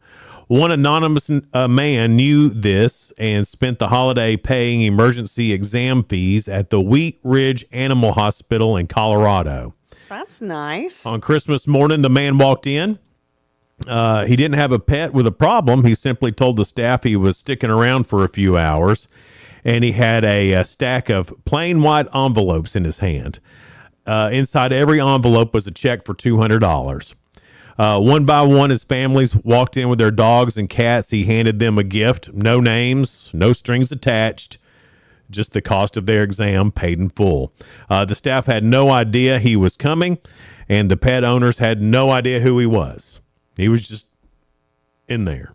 One anonymous man knew this and spent the holiday paying emergency exam fees at the Wheat Ridge Animal Hospital in Colorado. That's nice. On Christmas morning, the man walked in. He didn't have a pet with a problem. He simply told the staff he was sticking around for a few hours, and he had a stack of plain white envelopes in his hand. Inside every envelope was a check for $200. One by one, his families walked in with their dogs and cats. He handed them a gift. No names, no strings attached. Just the cost of their exam paid in full. The staff had no idea he was coming, and the pet owners had no idea who he was. He was just in there.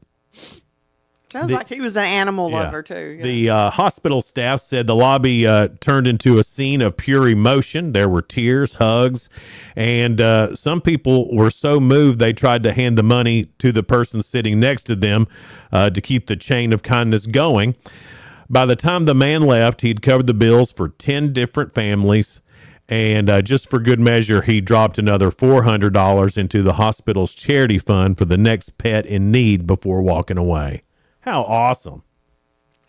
Sounds like he was an animal lover, too. Yeah. The hospital staff said the lobby turned into a scene of pure emotion. There were tears, hugs, and some people were so moved they tried to hand the money to the person sitting next to them to keep the chain of kindness going. By the time the man left, he'd covered the bills for 10 different families, and just for good measure, he dropped another $400 into the hospital's charity fund for the next pet in need before walking away. How awesome.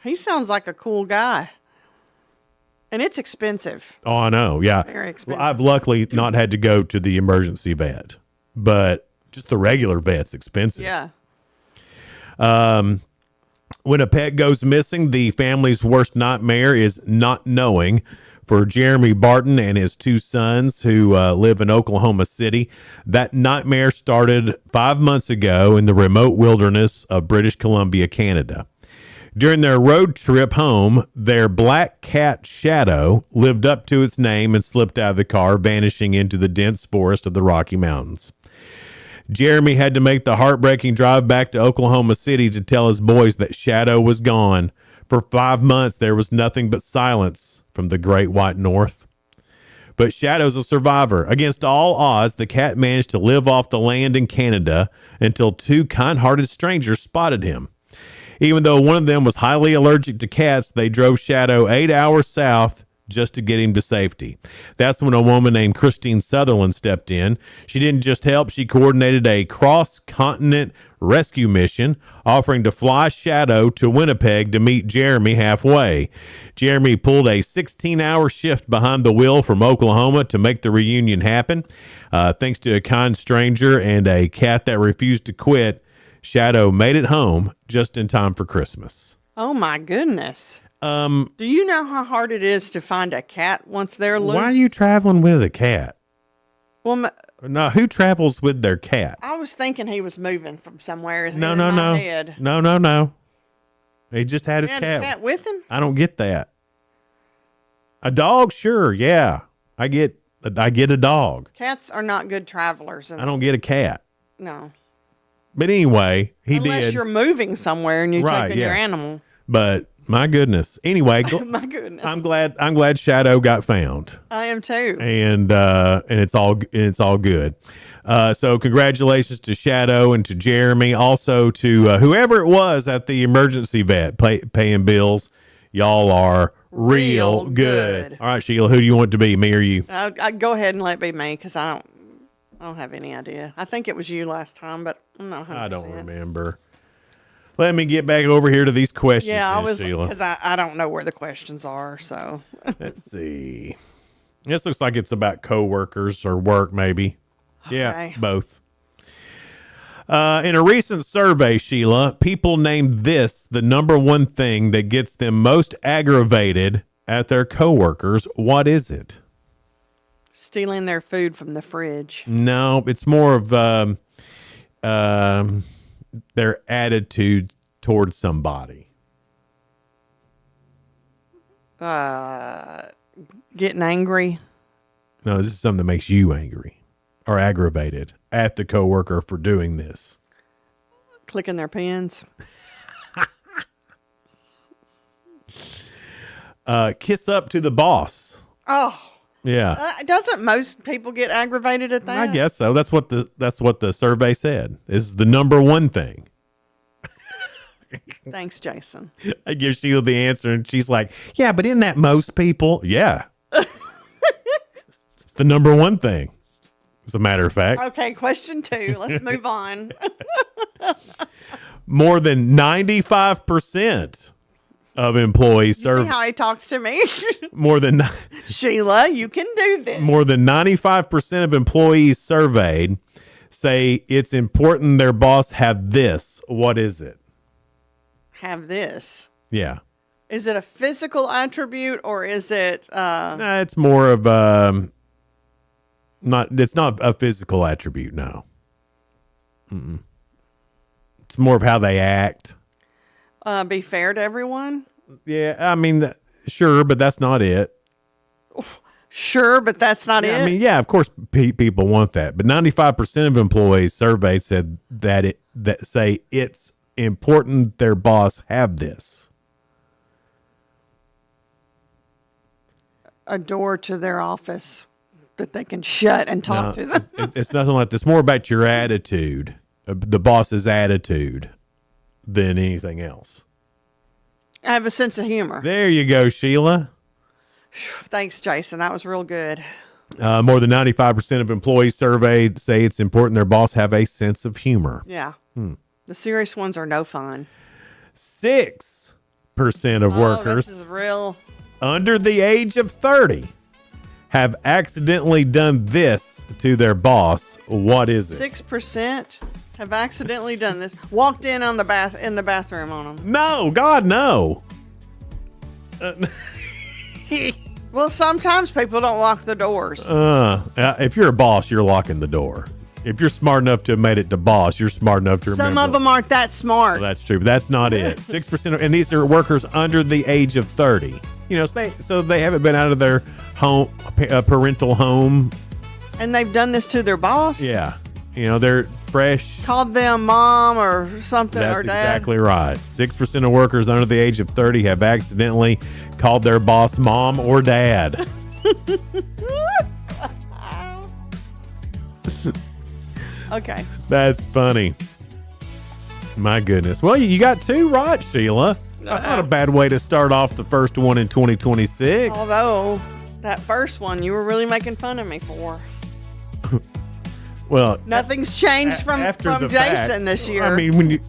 He sounds like a cool guy. And it's expensive. Oh, I know. Yeah. Very expensive. Well, I've luckily not had to go to the emergency vet, but just the regular vet's expensive. Yeah. When a pet goes missing, the family's worst nightmare is not knowing. For Jeremy Barton and his two sons who live in Oklahoma City, that nightmare started 5 months ago in the remote wilderness of British Columbia, Canada. During their road trip home, their black cat Shadow lived up to its name and slipped out of the car, vanishing into the dense forest of the Rocky Mountains. Jeremy had to make the heartbreaking drive back to Oklahoma City to tell his boys that Shadow was gone. For 5 months, there was nothing but silence from the great white north. But Shadow's a survivor. Against all odds, the cat managed to live off the land in Canada until two kind-hearted strangers spotted him. Even though one of them was highly allergic to cats, they drove Shadow 8 hours south just to get him to safety. That's when a woman named Christine Sutherland stepped in. She didn't just help, she coordinated a cross-continent rescue mission, offering to fly Shadow to Winnipeg to meet Jeremy halfway. Jeremy pulled a 16-hour shift behind the wheel from Oklahoma to make the reunion happen. Thanks to a kind stranger and a cat that refused to quit, Shadow made it home just in time for Christmas. Oh my goodness. Do you know how hard it is to find a cat once they're loose? Why are you traveling with a cat? Well, no, who travels with their cat? I was thinking he was moving from somewhere. No. Head. No. He just had his He had cat. his cat with him? I don't get that. A dog, sure, yeah. I get a dog. Cats are not good travelers. I don't get a cat. No. But anyway, he did. Unless you're moving somewhere and you're taking your animal. But my goodness. Anyway, My goodness. I'm glad Shadow got found. I am too. And it's all good. So congratulations to Shadow and to Jeremy, also to whoever it was at the emergency vet paying bills. Y'all are real good. All right, Sheila, who do you want to be, me or you? I'd go ahead and let it be me because I don't have any idea. I think it was you last time, but I'm not 100%. I don't remember. Let me get back over here to these questions. Yeah, I was, Sheila. because I don't know where the questions are. So let's see. This looks like it's about coworkers or work, maybe. Yeah, Okay. both. In a recent survey, Sheila, people named this the number one thing that gets them most aggravated at their coworkers. What is it? stealing their food from the fridge. No, it's more of their attitude towards somebody. Getting angry. No, this is something that makes you angry or aggravated at the coworker for doing this. Clicking their pens. Kiss up to the boss. Oh. Yeah. Doesn't most people get aggravated at that? I guess so. That's what the survey said. Is the number one thing. Thanks, Jason. I give Sheila the answer, and she's like, "Yeah, but isn't that most people?" Yeah. It's the number one thing. As a matter of fact. Okay, question 2. Let's move on. More than 95% of employees You see how he talks to me? more than Sheila, you can do this. more than 95% of employees surveyed say it's important their boss have this. What is it? Have this. Yeah. Is it a physical attribute or is it Nah, it's more of it's not a physical attribute, no. Mm-mm. It's more of how they act. be fair to everyone? Yeah, I mean, sure, but that's not it. Sure, but that's not Yeah, it. I mean, yeah, of course people want that, but 95% of employees surveyed said that say it's important their boss have this. A door to their office that they can shut and talk to them. It's nothing like this. It's more about your attitude, the boss's attitude, than anything else. I have a sense of humor. There you go, Sheila. Thanks, Jason. That was real good. More than 95% of employees surveyed say it's important their boss have a sense of humor. Yeah. The serious ones are no fun. 6% of workers This is real. under the age of 30 have accidentally done this to their boss. What is it? 6% have accidentally done this. Walked in on the bathroom on them. No, God, no. Well, sometimes people don't lock the doors. If you're a boss, you're locking the door. If you're smart enough to have made it to boss, you're smart enough to remember. Some of them aren't that smart. Well, that's true, but that's not it. 6%, and these are workers under the age of 30. You know, so they haven't been out of their home, parental home. And they've done this to their boss? Yeah. You know, they're fresh. Called them mom or something That's or dad? exactly right. 6% of workers under the age of 30 have accidentally called their boss mom or dad. Okay. That's funny. My goodness. Well, you got 2 right, Sheila. Not a bad way to start off the first one in 2026. Although, that first one you were really making fun of me for. Well, nothing's changed from Jason fact, this year. I mean, when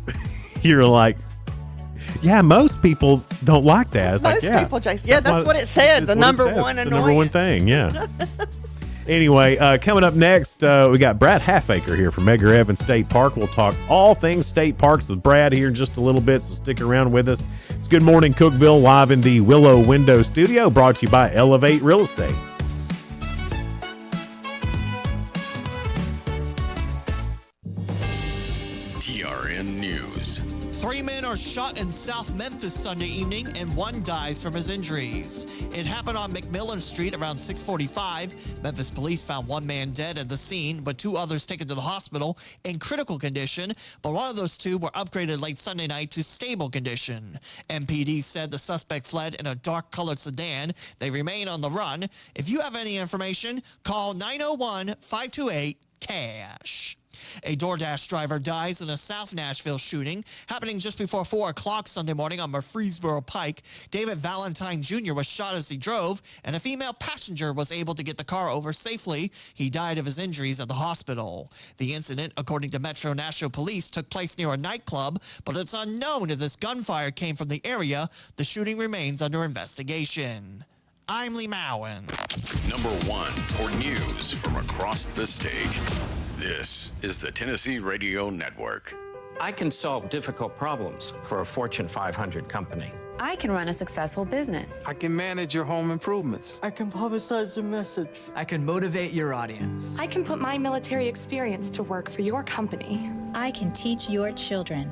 you're like, yeah, most people don't like that. It's Most like, yeah, people, Jason. Yeah, that's what it said. The number one annoyance. The number one thing, yeah. Anyway, coming up next, we got Brad Halfaker here from Edgar Evans State Park. We'll talk all things state parks with Brad here in just a little bit, so stick around with us. It's Good Morning Cookeville, live in the Willow Window Studio, brought to you by Elevate Real Estate. TRN News. 3 men are shot in South Memphis Sunday evening, and one dies from his injuries. It happened on McMillan Street around 6:45. Memphis police found one man dead at the scene, with 2 others taken to the hospital in critical condition, but one of those 2 were upgraded late Sunday night to stable condition. MPD said the suspect fled in a dark-colored sedan. They remain on the run. If you have any information, call 901-528-CASH. A DoorDash driver dies in a South Nashville shooting happening just before 4 o'clock Sunday morning on Murfreesboro Pike. David Valentine Jr. was shot as he drove, and a female passenger was able to get the car over safely. He died of his injuries at the hospital. The incident, according to Metro Nashville Police, took place near a nightclub, but it's unknown if this gunfire came from the area. The shooting remains under investigation. I'm Lee Mowen. Number 1 for news from across the state. This is the Tennessee Radio Network. I can solve difficult problems for a Fortune 500 company. I can run a successful business. I can manage your home improvements. I can publicize your message. I can motivate your audience. I can put my military experience to work for your company. I can teach your children.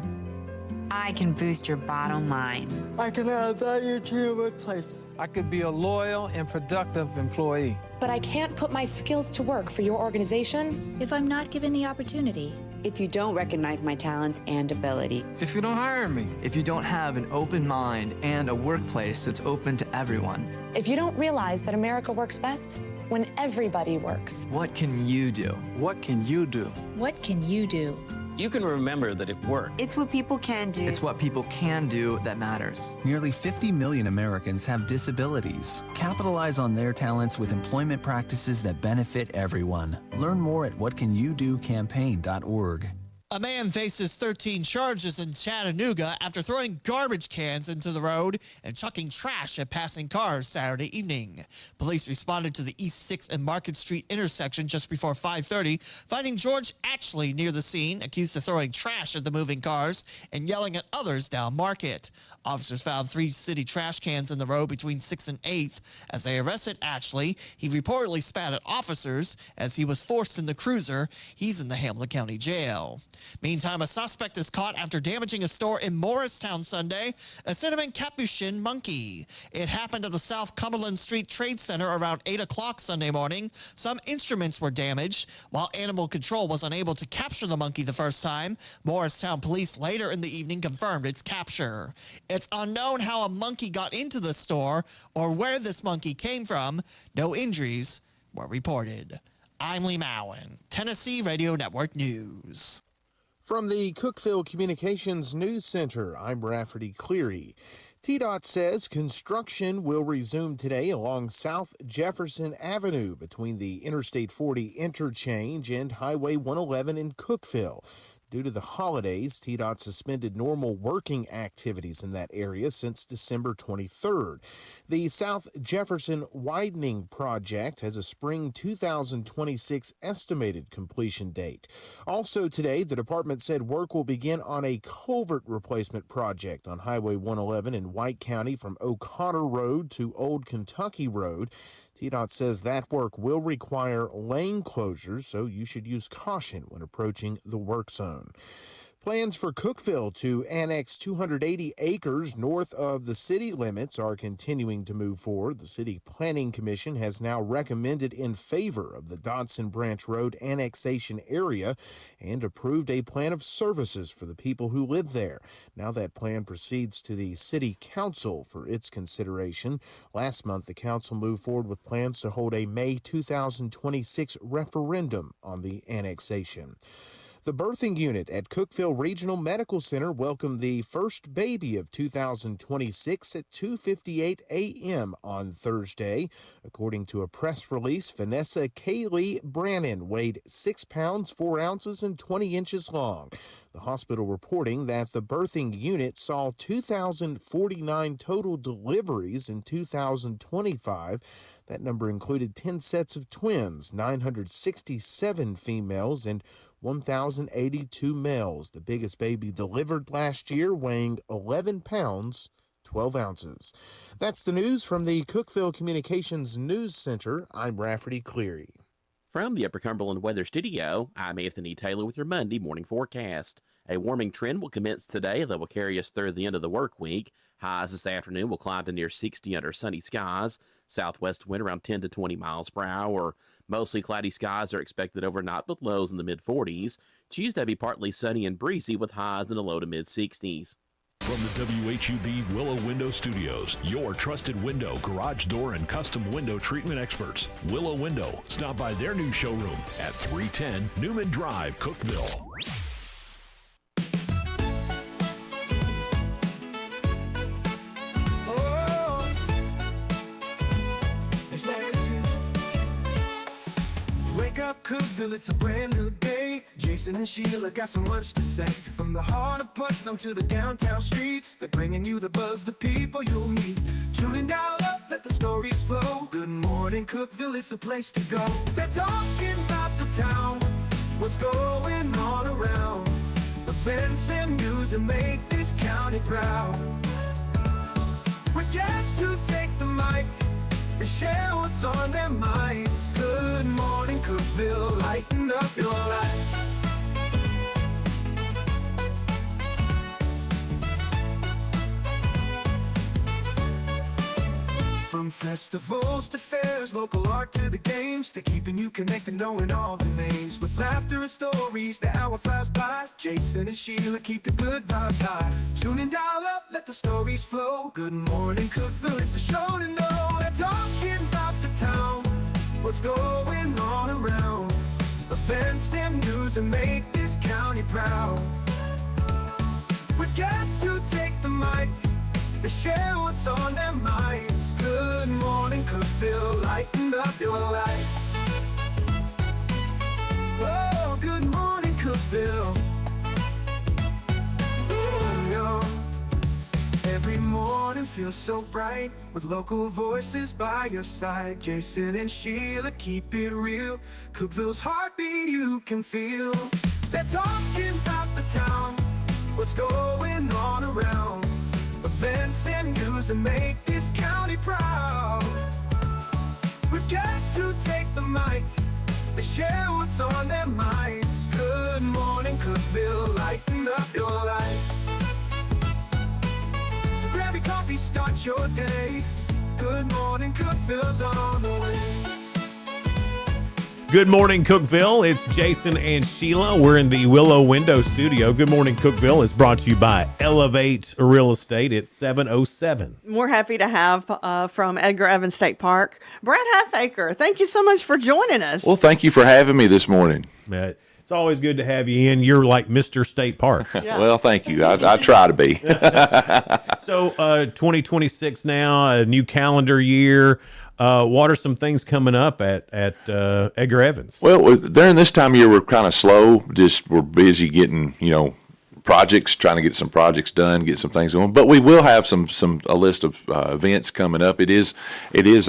I can boost your bottom line. I can add value to your workplace. I could be a loyal and productive employee. But I can't put my skills to work for your organization if I'm not given the opportunity. If you don't recognize my talents and ability. If you don't hire me. If you don't have an open mind and a workplace that's open to everyone. If you don't realize that America works best when everybody works. What can you do? What can you do? What can you do? You can remember that it worked. It's what people can do. It's what people can do that matters. Nearly 50 million Americans have disabilities. Capitalize on their talents with employment practices that benefit everyone. Learn more at whatcanyoudocampaign.org. A man faces 13 charges in Chattanooga after throwing garbage cans into the road and chucking trash at passing cars Saturday evening. Police responded to the East 6th and Market Street intersection just before 5:30, finding George Atchley near the scene, accused of throwing trash at the moving cars and yelling at others down Market. Officers found 3 city trash cans in the road between 6th and 8th. As they arrested Atchley, he reportedly spat at officers as he was forced in the cruiser. He's in the Hamilton County Jail. Meantime, a suspect is caught after damaging a store in Morristown Sunday, a cinnamon capuchin monkey. It happened at the South Cumberland Street Trade Center around 8 o'clock Sunday morning. Some instruments were damaged. While Animal Control was unable to capture the monkey the first time, Morristown police later in the evening confirmed its capture. It's unknown how a monkey got into the store or where this monkey came from. No injuries were reported. I'm Lee Mowen, Tennessee Radio Network News. From the Cookeville Communications News Center, I'm Rafferty Cleary. TDOT says construction will resume today along South Jefferson Avenue between the Interstate 40 interchange and Highway 111 in Cookeville. Due to the holidays, TDOT suspended normal working activities in that area since December 23rd. The South Jefferson Widening Project has a spring 2026 estimated completion date. Also today, the department said work will begin on a culvert replacement project on Highway 111 in White County from O'Connor Road to Old Kentucky Road. TDOT says that work will require lane closures, so you should use caution when approaching the work zone. Plans for Cookeville to annex 280 acres north of the city limits are continuing to move forward. The City Planning Commission has now recommended in favor of the Dodson Branch Road annexation area and approved a plan of services for the people who live there. Now that plan proceeds to the City Council for its consideration. Last month, the Council moved forward with plans to hold a May 2026 referendum on the annexation. The birthing unit at Cookeville Regional Medical Center welcomed the first baby of 2026 at 2:58 a.m. on Thursday. According to a press release, Vanessa Kaylee Brannon weighed 6 pounds, 4 ounces, and 20 inches long. The hospital reporting that the birthing unit saw 2,049 total deliveries in 2025. That number included 10 sets of twins, 967 females, and 1,082 males. The biggest baby delivered last year, weighing 11 pounds, 12 ounces. That's the news from the Cookeville Communications News Center. I'm Rafferty Cleary. From the Upper Cumberland Weather Studio, I'm Anthony Taylor with your Monday morning forecast. A warming trend will commence today that will carry us through the end of the work week. Highs this afternoon will climb to near 60 under sunny skies. Southwest wind around 10 to 20 miles per hour. Mostly cloudy skies are expected overnight with lows in the mid-40s. Tuesday be partly sunny and breezy with highs in the low to mid-60s. From the WHUB Willow Window Studios, your trusted window, garage door, and custom window treatment experts. Willow Window. Stop by their new showroom at 310 Newman Drive, Cookeville. Wake up, Cookeville, it's a brand new day. Jason and Sheila got so much to say. From the heart of Putnam to the downtown streets, they're bringing you the buzz, the people you'll meet. Tuning dial up, let the stories flow. Good morning, Cookeville, it's the place to go. They're talking about the town, what's going on around. Events and news that make this county proud. With guests who take the mic and share what's on their minds. Good morning, Cookeville, lighten up your life. From festivals to fairs, local art to the games, they're keeping you connected, knowing all the names. With laughter and stories, the hour flies by. Jason and Sheila keep the good vibes high. Tune in, dial up, let the stories flow. Good morning, Cookeville, it's a show to know. They're talking about the town, what's going on around. Events and news that make this county proud. With guests who take the mic, they share what's on their minds. Good morning, Cookeville, lighten up your life. Oh, good morning, Cookeville. Every morning feels so bright with local voices by your side. Jason and Sheila keep it real. Cookeville's heartbeat you can feel. They're talking about the town, what's going on around. Events and news that make this county proud. With guests who take the mic, they share what's on their minds. Good morning, Cookeville, lighten up your life. So grab your coffee, start your day. Good morning, Cookeville's on the way. Good morning, Cookeville. It's Jason and Sheila. We're in the Willow Window Studio. Good morning, Cookeville is brought to you by Elevate Real Estate. It's 707. We're happy to have from Edgar Evans State Park, Brad Halfacre. Thank you so much for joining us. Well, thank you for having me this morning. It's always good to have you in. You're like Mr. State Parks. Yeah. Well, thank you. I try to be. So 2026 now, a new calendar year. What are some things coming up at Edgar Evans? Well, during this time of year, we're kind of slow. We're busy getting, projects, trying to get some projects done, get some things going. But we will have a list of events coming up. It is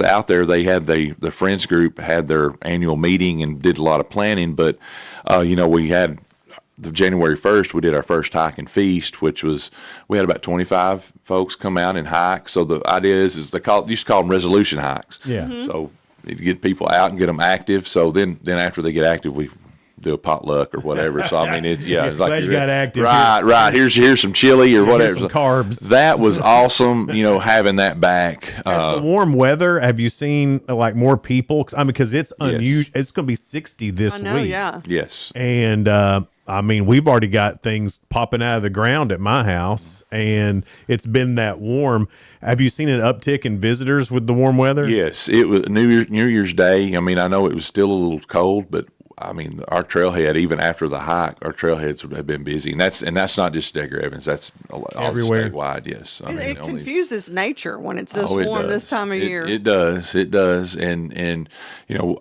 out there. They had the Friends group had their annual meeting and did a lot of planning. But we had the January 1st, we did our first hike and feast, which was, we had about 25 folks come out and hike. So the idea is used to call them resolution hikes. Yeah. Mm-hmm. So you get people out and get them active. So then after they get active, we do a potluck or whatever. So I mean, it's like glad you got active. Right. Here's some chili or whatever. Some carbs. That was awesome. Having that back. The warm weather. Have you seen like more people? I mean, because it's unusual. It's going to be 60 this week. Yeah. Yes. And we've already got things popping out of the ground at my house, and it's been that warm. Have you seen an uptick in visitors with the warm weather? Yes, it was New Year's Day. I mean, I know it was still a little cold, but I mean, our trailhead, even after the hike, our trailheads have been busy, and that's not just Degger Evans. That's all Everywhere. statewide. Yes, I mean, It confuses nature when it's this it warm this does. time of year. It does, and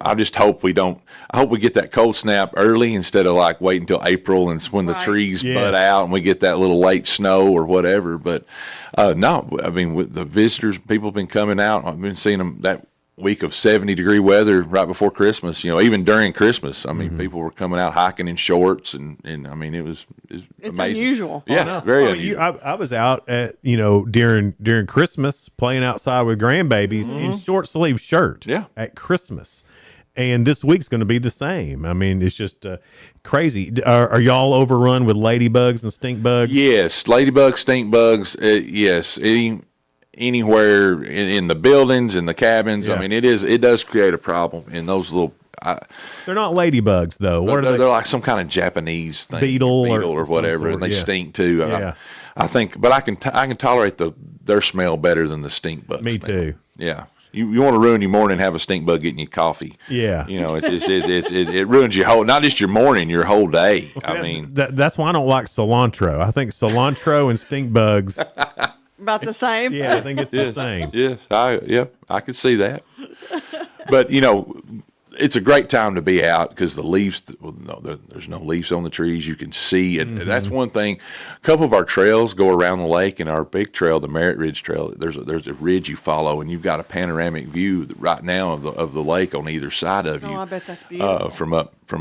I just hope we don't. I hope we get that cold snap early instead of like waiting until April and it's when the trees bud out and we get that little late snow or whatever. But no, I mean, with the visitors, people have been coming out. I've been seeing them that week of 70-degree weather right before Christmas, even during Christmas. I mean, people were coming out hiking in shorts and I mean, it's amazing. Unusual. Yeah, very unusual. I was out at, during Christmas playing outside with grandbabies in short sleeve shirt at Christmas. And this week's going to be the same. I mean, it's just crazy. Are y'all overrun with ladybugs and stink bugs? Yes. Ladybugs, stink bugs. Yes. Anywhere in the buildings and the cabins. Yeah. I mean, it does create a problem in those little. They're not ladybugs though. What are they? They're like some kind of Japanese thing, beetle or whatever, sort, and they stink too. Yeah. I think, but I can tolerate their smell better than the stink bugs. Me too. Yeah. You want to ruin your morning, have a stink bug getting you coffee. Yeah. It ruins your whole, not just your morning, your whole day. Well, I mean, that's why I don't like cilantro. I think cilantro and stink bugs. About the same? Yeah, I think it's the same. Yes, I could see that. But it's a great time to be out because the leaves. There's no leaves on the trees. You can see, and that's one thing. A couple of our trails go around the lake, and our big trail, the Merritt Ridge Trail. There's a ridge you follow, and you've got a panoramic view right now of the lake on either side of you. Oh, I bet that's beautiful. From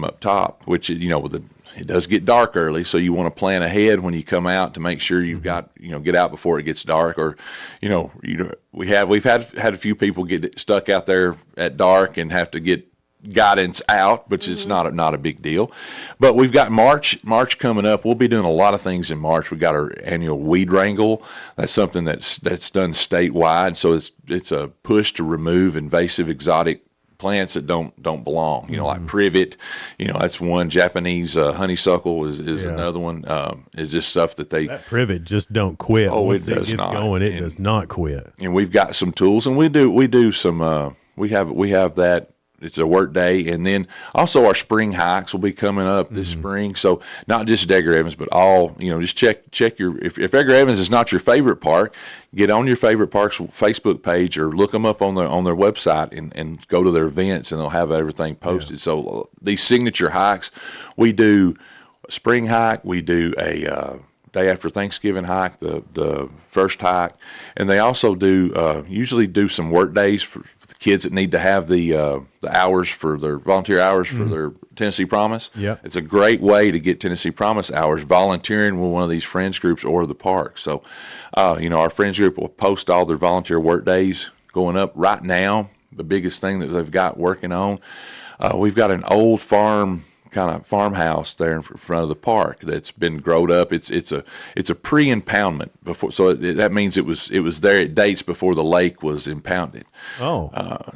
up top, which it does get dark early, so you want to plan ahead when you come out to make sure you've got get out before it gets dark. Or we've had a few people get stuck out there at dark and have to get guidance out, which is not a big deal. But we've got March coming up. We'll be doing a lot of things in March. We've got our annual weed wrangle. That's something that's done statewide. So it's a push to remove invasive exotic plants that don't belong. Like privet. That's one. Japanese honeysuckle is another one. It's just stuff that that privet just don't quit. Oh, Once it does not. Going, it does not quit. And we've got some tools, and we do some. We have that. It's a work day, and then also our spring hikes will be coming up this spring. So not just Degger Evans, but all just check your if Degger Evans is not your favorite park, get on your favorite park's Facebook page or look them up on their website and go to their events, and they'll have everything posted. Yeah. So these signature hikes, we do a spring hike, we do a day after Thanksgiving hike, the first hike, and they also do usually do some work days for the kids that need to have the hours for their volunteer hours for their Tennessee Promise. Yeah, it's a great way to get Tennessee Promise hours volunteering with one of these friends groups or the park. So, our friends group will post all their volunteer work days going up right now. The biggest thing that they've got working on, we've got an old farmhouse there in front of the park that's been growed up. It's a pre-impoundment before, so that means it was there. It dates before the lake was impounded. Oh,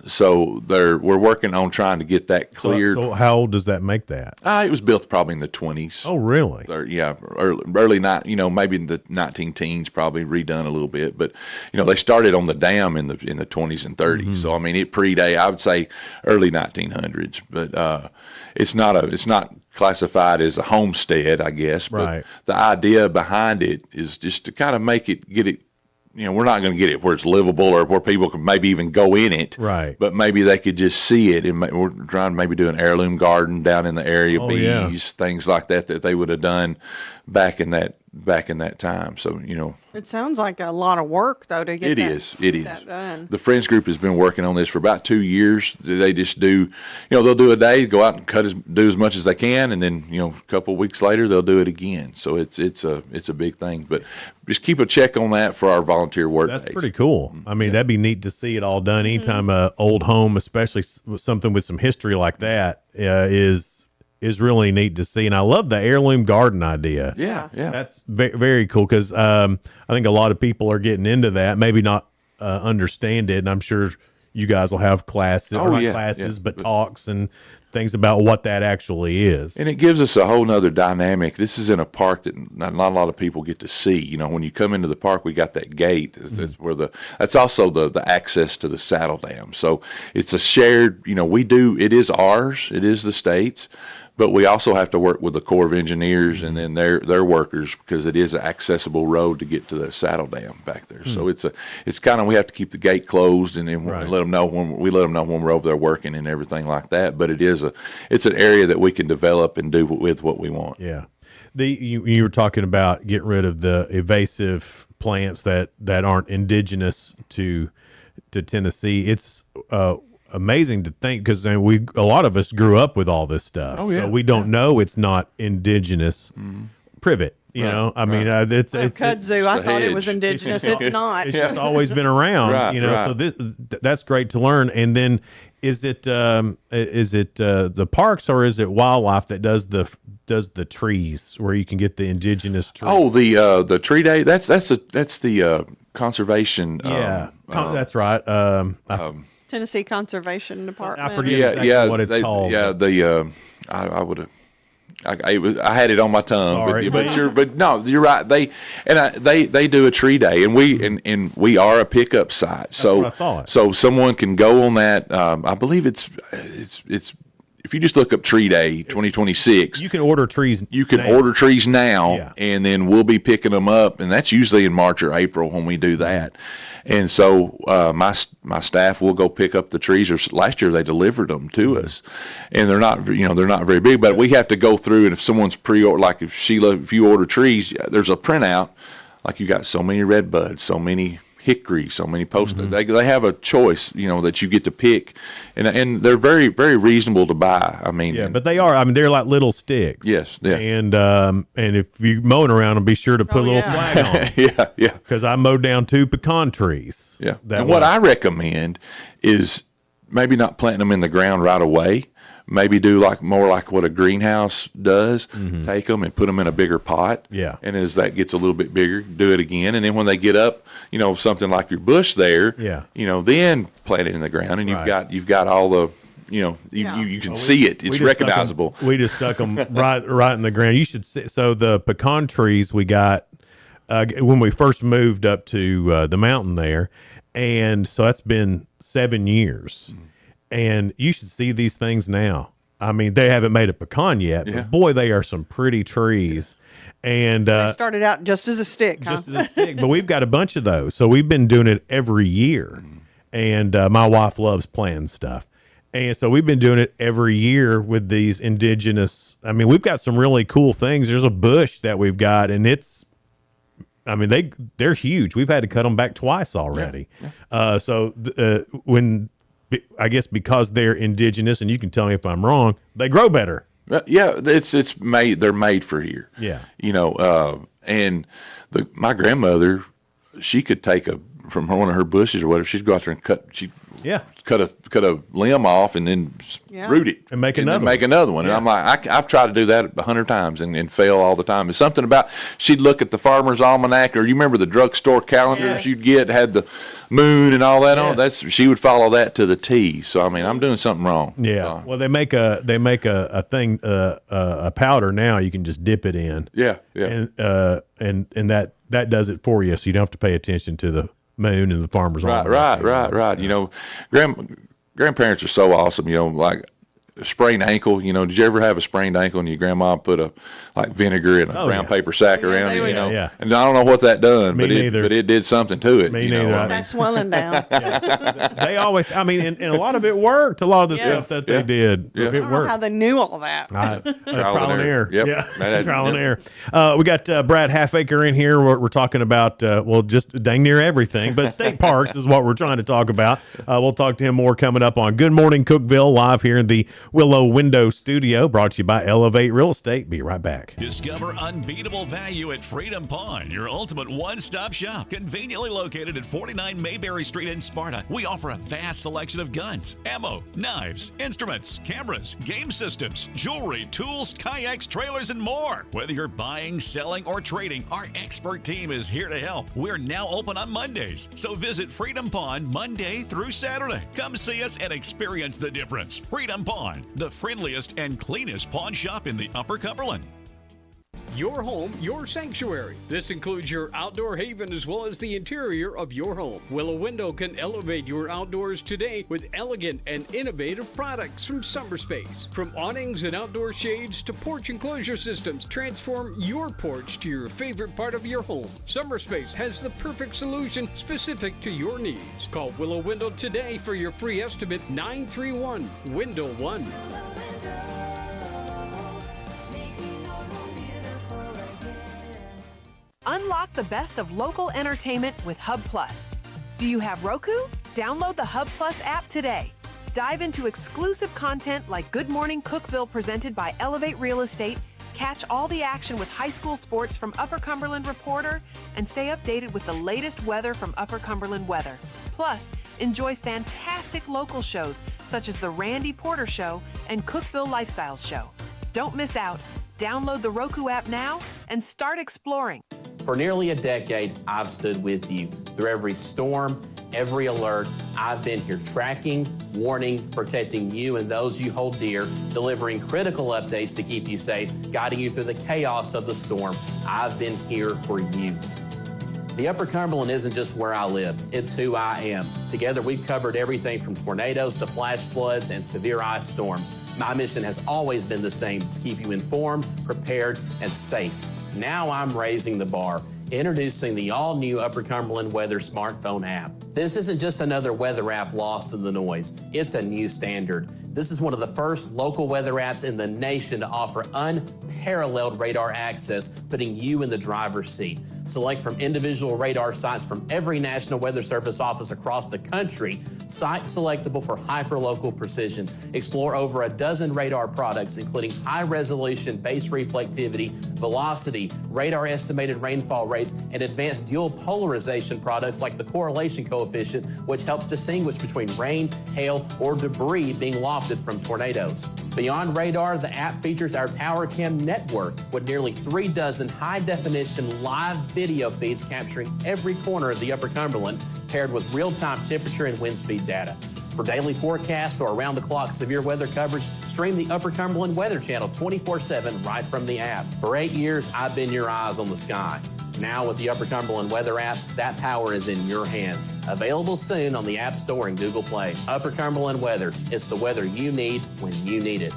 so we're working on trying to get that cleared. So how old does that make that? It was built probably in the 20s. Oh, really? Early maybe in the 19-teens, probably redone a little bit. But they started on the dam in the 20s and 30s. So I mean, it predates. I would say early 1900s, but it's not classified as a homestead, I guess. But right. The idea behind it is just to kind of get it. We're not going to get it where it's livable or where people can maybe even go in it. Right. But maybe they could just see it. And we're trying to maybe do an heirloom garden down in the area, bees, things like that they would have done back in that time. So, It sounds like a lot of work, though, to get that done. The Friends Group has been working on this for about 2 years. They just do, they'll do a day, go out and do as much as they can, and then, a couple of weeks later, they'll do it again. So it's a big thing. But just keep a check on that for our volunteer work days. That's pretty cool. I mean, that'd be neat to see it all done. Anytime a old home, especially something with some history like that, is really neat to see. And I love the heirloom garden idea. Yeah. That's very cool because I think a lot of people are getting into that, maybe not understand it. And I'm sure, you guys will have classes, or not yeah, classes, yeah. but talks and things about what that actually is. And it gives us a whole nother dynamic. This is in a park that not a lot of people get to see. You know, when you come into the park, we got that gate. That's where that's also the access to the saddle dam. So it's a shared, you know, it is ours, it is the state's, but we also have to work with the Corps of Engineers and then their workers, because it is an accessible road to get to the saddle dam back there. So it's kind of, we have to keep the gate closed and then let them know when we're over there working and everything like that. But it's an area that we can develop and do with what we want. Yeah. You were talking about getting rid of the invasive plants that aren't indigenous to Tennessee. It's amazing to think, because a lot of us grew up with all this stuff. Oh, yeah. So we don't know it's not indigenous privet. You know, I mean, it's kudzu. I thought it was indigenous. It's not. It's just always been around. Right, you know, right. so that's great to learn. And then is it the parks, or is it wildlife that does the trees, where you can get the indigenous trees? Oh, the tree day. That's the conservation. That's right. Tennessee Conservation Department. I forget exactly what it's called. Yeah, I would have. I had it on my tongue, Sorry, but no, you're right. They do a tree day, and we are a pickup site. So what I thought. So someone can go on that. I believe it's if you just look up Tree Day 2026, you can order trees. You can order trees now, and then we'll be picking them up, and that's usually in March or April when we do that. And so my staff will go pick up the trees. Or last year they delivered them to us, and they're not very big, but we have to go through. And if someone's pre-order, like if you order trees, there's a printout. Like you got so many red buds, so many hickory, so many posta. They have a choice, that you get to pick, and they're very, very reasonable to buy. I mean, but they are. I mean, they're like little sticks. Yes, yeah. And if you're mowing around them, be sure to put a little flag on them. yeah. Because I mowed down 2 pecan trees. Yeah. And what I recommend is maybe not planting them in the ground right away. Maybe do more like what a greenhouse does. Take them and put them in a bigger pot. Yeah. And as that gets a little bit bigger, do it again. And then when they get up, something like your bush there. Yeah. Then plant it in the ground, and you've got all the. You can see it. It's recognizable. We just stuck them right in the ground. You should see. So the pecan trees we got when we first moved up to the mountain there, and so that's been 7 years. And you should see these things now. I mean, they haven't made a pecan yet, but boy, they are some pretty trees. And they started out just as a stick, just as a stick. But we've got a bunch of those, so we've been doing it every year. And my wife loves planting stuff, and so we've been doing it every year with these indigenous. I mean, we've got some really cool things. There's a bush that we've got, and they're huge. We've had to cut them back twice already. When I guess because they're indigenous, and you can tell me if I'm wrong, they grow better. Yeah, it's made. They're made for here. Yeah, and my grandmother, she could take from one of her bushes or whatever. She'd go out there and cut a limb off and then root it and make another one. And I'm like, I've tried to do that 100 times and fail all the time. It's something about, she'd look at the Farmer's Almanac, or you remember the drugstore calendars you'd get, had the moon and all that on. She would follow that to the T. So I mean, I'm doing something wrong. Yeah. Well, they make a thing, a powder now. You can just dip it in. Yeah. And that does it for you. So you don't have to pay attention to the moon and the Farmer's Almanac. Right. Grandparents are so awesome. Like a sprained ankle. Did you ever have a sprained ankle and your grandma put a vinegar in a brown paper sack around it? And I don't know what that done, but it did something to it. Me neither. That's swelling down. They always. I mean, and a lot of it worked. A lot of the stuff that they did, I don't know how they knew all that. Trial and error. Yep. Trial and error. We got Brad Halfacre in here. We're talking about just dang near everything, but state parks is what we're trying to talk about. We'll talk to him more coming up on Good Morning Cookeville, live here in the Willow Window Studio, brought to you by Elevate Real Estate. Be right back. Discover unbeatable value at Freedom Pawn, your ultimate one-stop shop. Conveniently located at 49 Mayberry Street in Sparta, we offer a vast selection of guns, ammo, knives, instruments, cameras, game systems, jewelry, tools, kayaks, trailers, and more. Whether you're buying, selling, or trading, our expert team is here to help. We're now open on Mondays, so visit Freedom Pawn Monday through Saturday. Come see us and experience the difference. Freedom Pawn, the friendliest and cleanest pawn shop in the Upper Cumberland. Your home, your sanctuary. This includes your outdoor haven as well as the interior of your home. Willow Window can elevate your outdoors today with elegant and innovative products from SummerSpace. From awnings and outdoor shades to porch enclosure systems, transform your porch to your favorite part of your home. SummerSpace has the perfect solution specific to your needs. Call Willow Window today for your free estimate, 931-WINDOW-1. Unlock the best of local entertainment with Hub Plus. Do you have Roku? Download the Hub Plus app today. Dive into exclusive content like Good Morning Cookeville presented by Elevate Real Estate, catch all the action with high school sports from Upper Cumberland Reporter, and stay updated with the latest weather from Upper Cumberland Weather. Plus, enjoy fantastic local shows such as The Randy Porter Show and Cookeville Lifestyles Show. Don't miss out. Download the Roku app now and start exploring. For nearly a decade, I've stood with you. Through every storm, every alert, I've been here tracking, warning, protecting you and those you hold dear, delivering critical updates to keep you safe, guiding you through the chaos of the storm. I've been here for you. The Upper Cumberland isn't just where I live, it's who I am. Together, we've covered everything from tornadoes to flash floods and severe ice storms. My mission has always been the same, to keep you informed, prepared, and safe. Now I'm raising the bar, introducing the all-new Upper Cumberland Weather smartphone app. This isn't just another weather app lost in the noise. It's a new standard. This is one of the first local weather apps in the nation to offer unparalleled radar access, putting you in the driver's seat. Select from individual radar sites from every National Weather Service office across the country, sites selectable for hyper-local precision. Explore over a dozen radar products, including high-resolution base reflectivity, velocity, radar estimated rainfall rates, and advanced dual polarization products like the correlation coefficient, which helps distinguish between rain, hail, or debris being lofted from tornadoes. Beyond radar, the app features our Tower Cam network with nearly 3 dozen high-definition live video feeds capturing every corner of the Upper Cumberland, paired with real-time temperature and wind speed data. For daily forecasts or around-the-clock severe weather coverage, stream the Upper Cumberland Weather Channel 24/7 right from the app. For 8 years, I've been your eyes on the sky. Now with the Upper Cumberland Weather app, that power is in your hands. Available soon on the App Store and Google Play. Upper Cumberland Weather. It's the weather you need when you need it.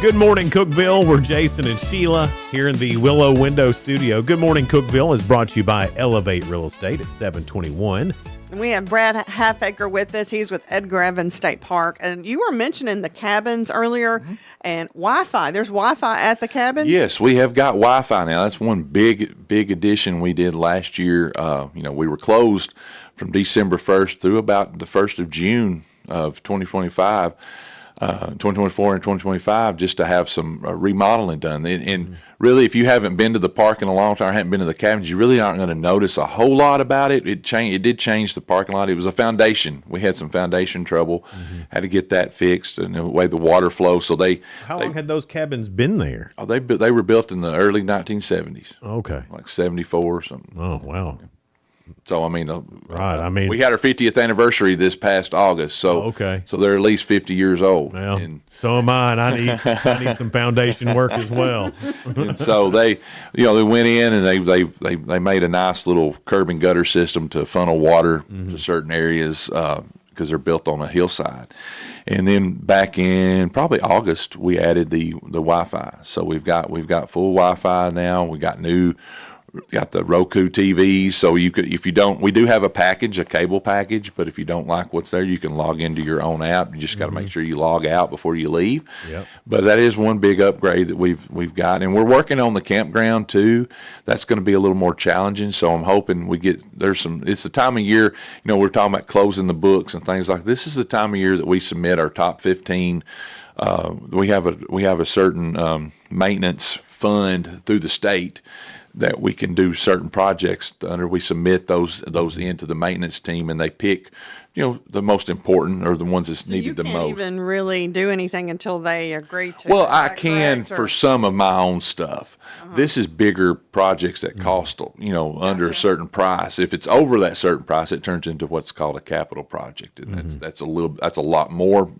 Good morning, Cookeville. We're Jason and Sheila here in the Willow Window Studio. Good morning, Cookeville is brought to you by Elevate Real Estate at 721. And we have Brad Halfacre with us. He's with Edgar Evans State Park. And you were mentioning the cabins earlier and Wi-Fi. There's Wi-Fi at the cabins? Yes, we have got Wi-Fi now. That's one big addition we did last year. We were closed from December 1st through about the 1st of June of 2025. 2024 and 2025, just to have some remodeling done. And really, if you haven't been to the park in a long time, or haven't been to the cabins, you really aren't going to notice a whole lot about it. It did change the parking lot. It was a foundation. We had some foundation trouble. Had to get that fixed, and the way the water flows. So How long had those cabins been there? Oh, they were built in the early 1970s. Okay, like 74 or something. Oh, wow. So we had our 50th anniversary this past August. So so they're at least 50 years old. Well, and so am I. I need some foundation work as well. And so they went in and they made a nice little curb and gutter system to funnel water to certain areas because they're built on a hillside. And then back in probably August, we added the Wi-Fi. So we've got full Wi-Fi now. We got new got the Roku TVs, so you could, if you don't, we do have a package, a cable package, but if you don't like what's there, you can log into your own app. You just got to make sure you log out before you leave. Yep. But that is one big upgrade that we've got, and we're working on the campground too. That's going to be a little more challenging, so I'm hoping we get, it's the time of year, we're talking about closing the books and things like this. Is the time of year that we submit our top 15. We have a certain maintenance fund through the state that we can do certain projects under. We submit those into the maintenance team, and they pick, the most important or the ones that's needed the most. You can't even really do anything until they agree to. Well, I can for some of my own stuff. This is bigger projects that cost, under a certain price. If it's over that certain price, it turns into what's called a capital project, and that's a lot more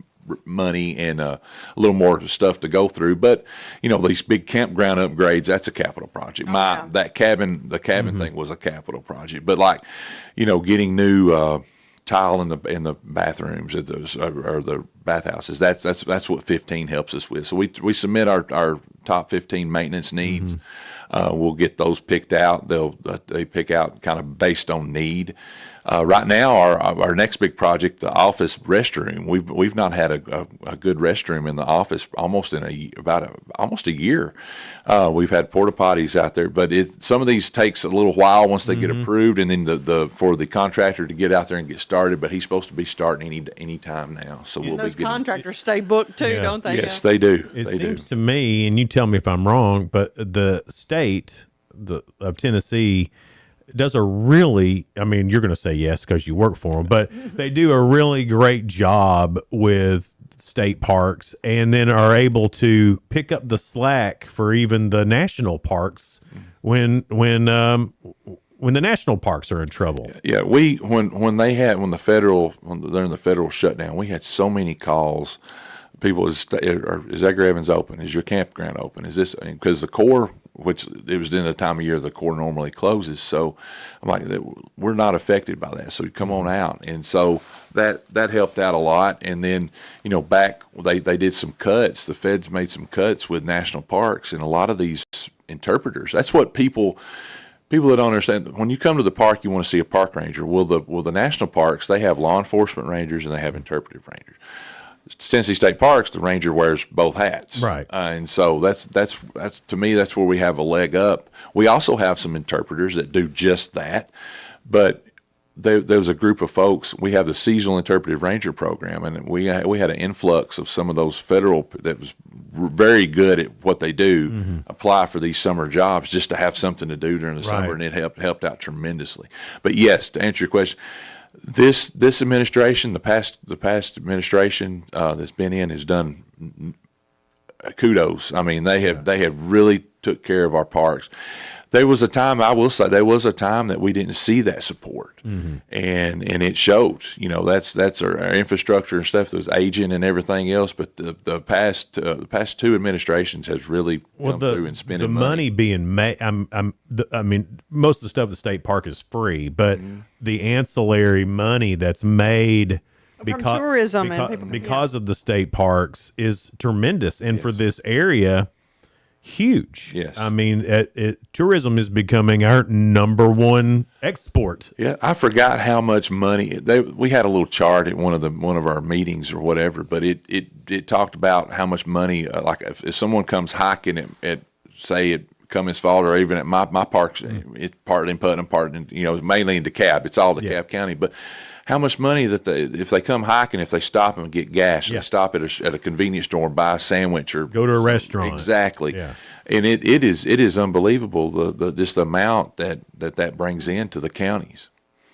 money and a little more stuff to go through. But these big campground upgrades, that's a capital project. The cabin thing was a capital project. But getting new tile in the bathrooms or the bathhouses, that's what 15 helps us with. So we submit our top 15 maintenance needs. We'll get those picked out. They pick out kind of based on need. Right now, our next big project, the office restroom, we've not had a good restroom in the office almost almost a year. We've had porta potties out there, but some of these takes a little while once they get approved, and then for the contractor to get out there and get started. But he's supposed to be starting any time now. So those contractors stay booked too, don't they? Yes, they do. It seems to me, and you tell me if I'm wrong, but the state of Tennessee does a really, you're going to say yes because you work for them, but they do a really great job with state parks, and then are able to pick up the slack for even the national parks when the national parks are in trouble. Yeah, when they're in the federal shutdown, we had so many calls. People, is Edgar Evans open? Is your campground open? Is this, because the Corps, which it was in the time of year the Corps normally closes, so I'm like, we're not affected by that, so you come on out. And so that helped out a lot. And then back they did some cuts. The feds made some cuts with national parks, and a lot of these interpreters, that's what people that don't understand, when you come to the park, you want to see a park ranger. Well, the national parks, they have law enforcement rangers and they have interpretive rangers. Tennessee State Parks, the ranger wears both hats, right? And so that's to me, that's where we have a leg up. We also have some interpreters that do just that, but there was a group of folks. We have the seasonal interpretive ranger program, and we had an influx of some of those federal that was very good at what they do, apply for these summer jobs just to have something to do during the summer, and it helped out tremendously. But yes, to answer your question, this administration, the past administration that's been in, has done kudos. They have really took care of our parks. There was a time, I will say, that we didn't see that support, and it showed. That's our infrastructure and stuff that was aging and everything else. But the past two administrations has really come through and spending the money being made. Most of the stuff at the state park is free, but the ancillary money that's made from tourism because of the state parks is tremendous, and for this area, huge. Yes. Tourism is becoming our number one export. Yeah, I forgot how much money we had a little chart at one of our meetings or whatever, but it talked about how much money, like if someone comes hiking at say at Cummins Falls, or even at my parks, it's part in Putnam, part in, mainly in DeKalb. It's all DeKalb County, but how much money that if they come hiking, if they stop and get gas, they stop at a convenience store and buy a sandwich or go to a restaurant. Exactly. Yeah. And it is unbelievable the amount that brings into the counties.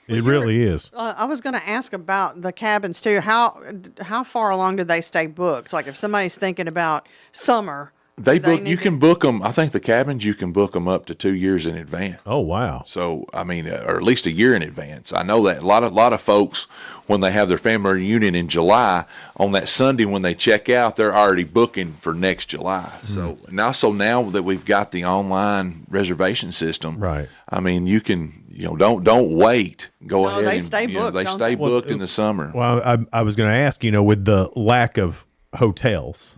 It really is. I was going to ask about the cabins too. How far along do they stay booked? Like if somebody's thinking about summer, you can book them. I think the cabins, you can book them up to 2 years in advance. Oh, wow. So, or at least a year in advance. I know that a lot of folks, when they have their family reunion in July, on that Sunday when they check out, they're already booking for next July. So, and also now that we've got the online reservation system, right? You can, don't wait. Go ahead. They stay booked. They stay booked in the summer. Well, I was going to ask, with the lack of hotels,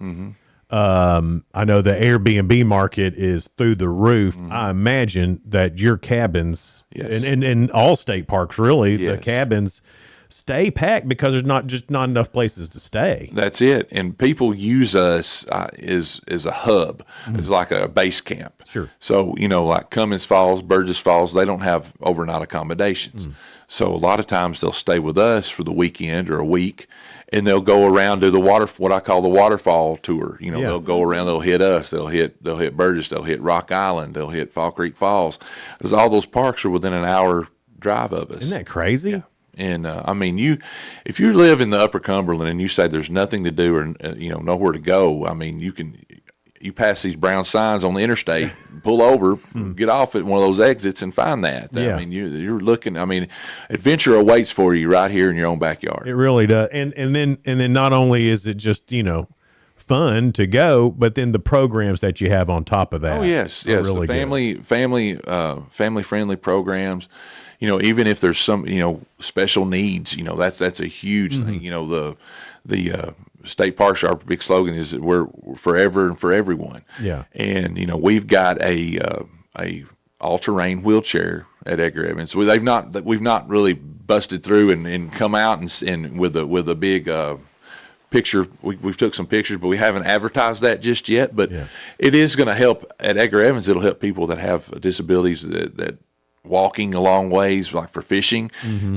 I know the Airbnb market is through the roof. I imagine that your cabins and all state parks, really, the cabins stay packed because there's not enough places to stay. That's it. And people use us as a hub, as like a base camp. Sure. So, like Cummins Falls, Burgess Falls, they don't have overnight accommodations. So a lot of times they'll stay with us for the weekend or a week, and they'll go around do what I call the waterfall tour. They'll go around, they'll hit us, they'll hit Burgess, they'll hit Rock Island, they'll hit Fall Creek Falls, because all those parks are within an hour drive of us. Isn't that crazy? Yeah. And if you live in the Upper Cumberland and you say there's nothing to do or nowhere to go, you pass these brown signs on the interstate, pull over, get off at one of those exits and find that. Yeah. You're looking. Adventure awaits for you right here in your own backyard. It really does. And then not only is it just fun to go, but then the programs that you have on top of that. Oh yes, are really the family friendly programs. Even if there's some special needs, that's a huge thing. The state parks, our big slogan is that we're forever and for everyone. Yeah. And we've got a all-terrain wheelchair at Edgar Evans. We've not really busted through and come out and with a big picture. We've took some pictures, but we haven't advertised that just yet. But it is going to help at Edgar Evans. It'll help people that have disabilities that walking a long ways, like for fishing.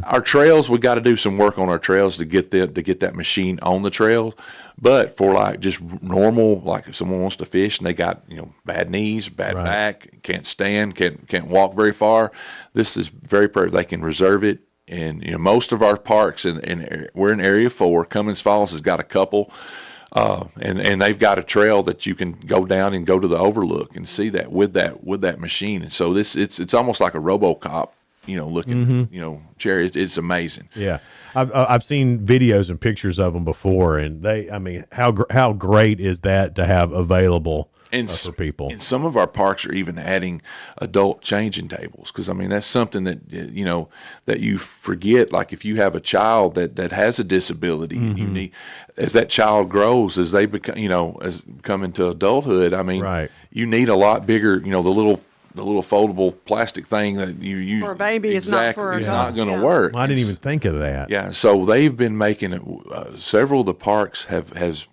Our trails, we got to do some work on our trails to get that machine on the trails. But for like just normal, like if someone wants to fish and they got bad knees, bad back, can't stand, can't walk very far, this is very perfect. They can reserve it. And most of our parks, and we're in Area 4. Cummins Falls has got a couple. And they've got a trail that you can go down and go to the overlook and see that with that machine. And so it's almost like a RoboCop, looking, chair. It's amazing. Yeah. I've seen videos and pictures of them before, and how great is that to have available for people? And some of our parks are even adding adult changing tables, because that's something that that you forget. Like if you have a child that has a disability, and you need, as that child grows, as they become as come into adulthood, you need a lot bigger. The little foldable plastic thing that you use for a baby is not going to work. Well, I didn't even think of that. Yeah, so they've been making it. Several of the parks has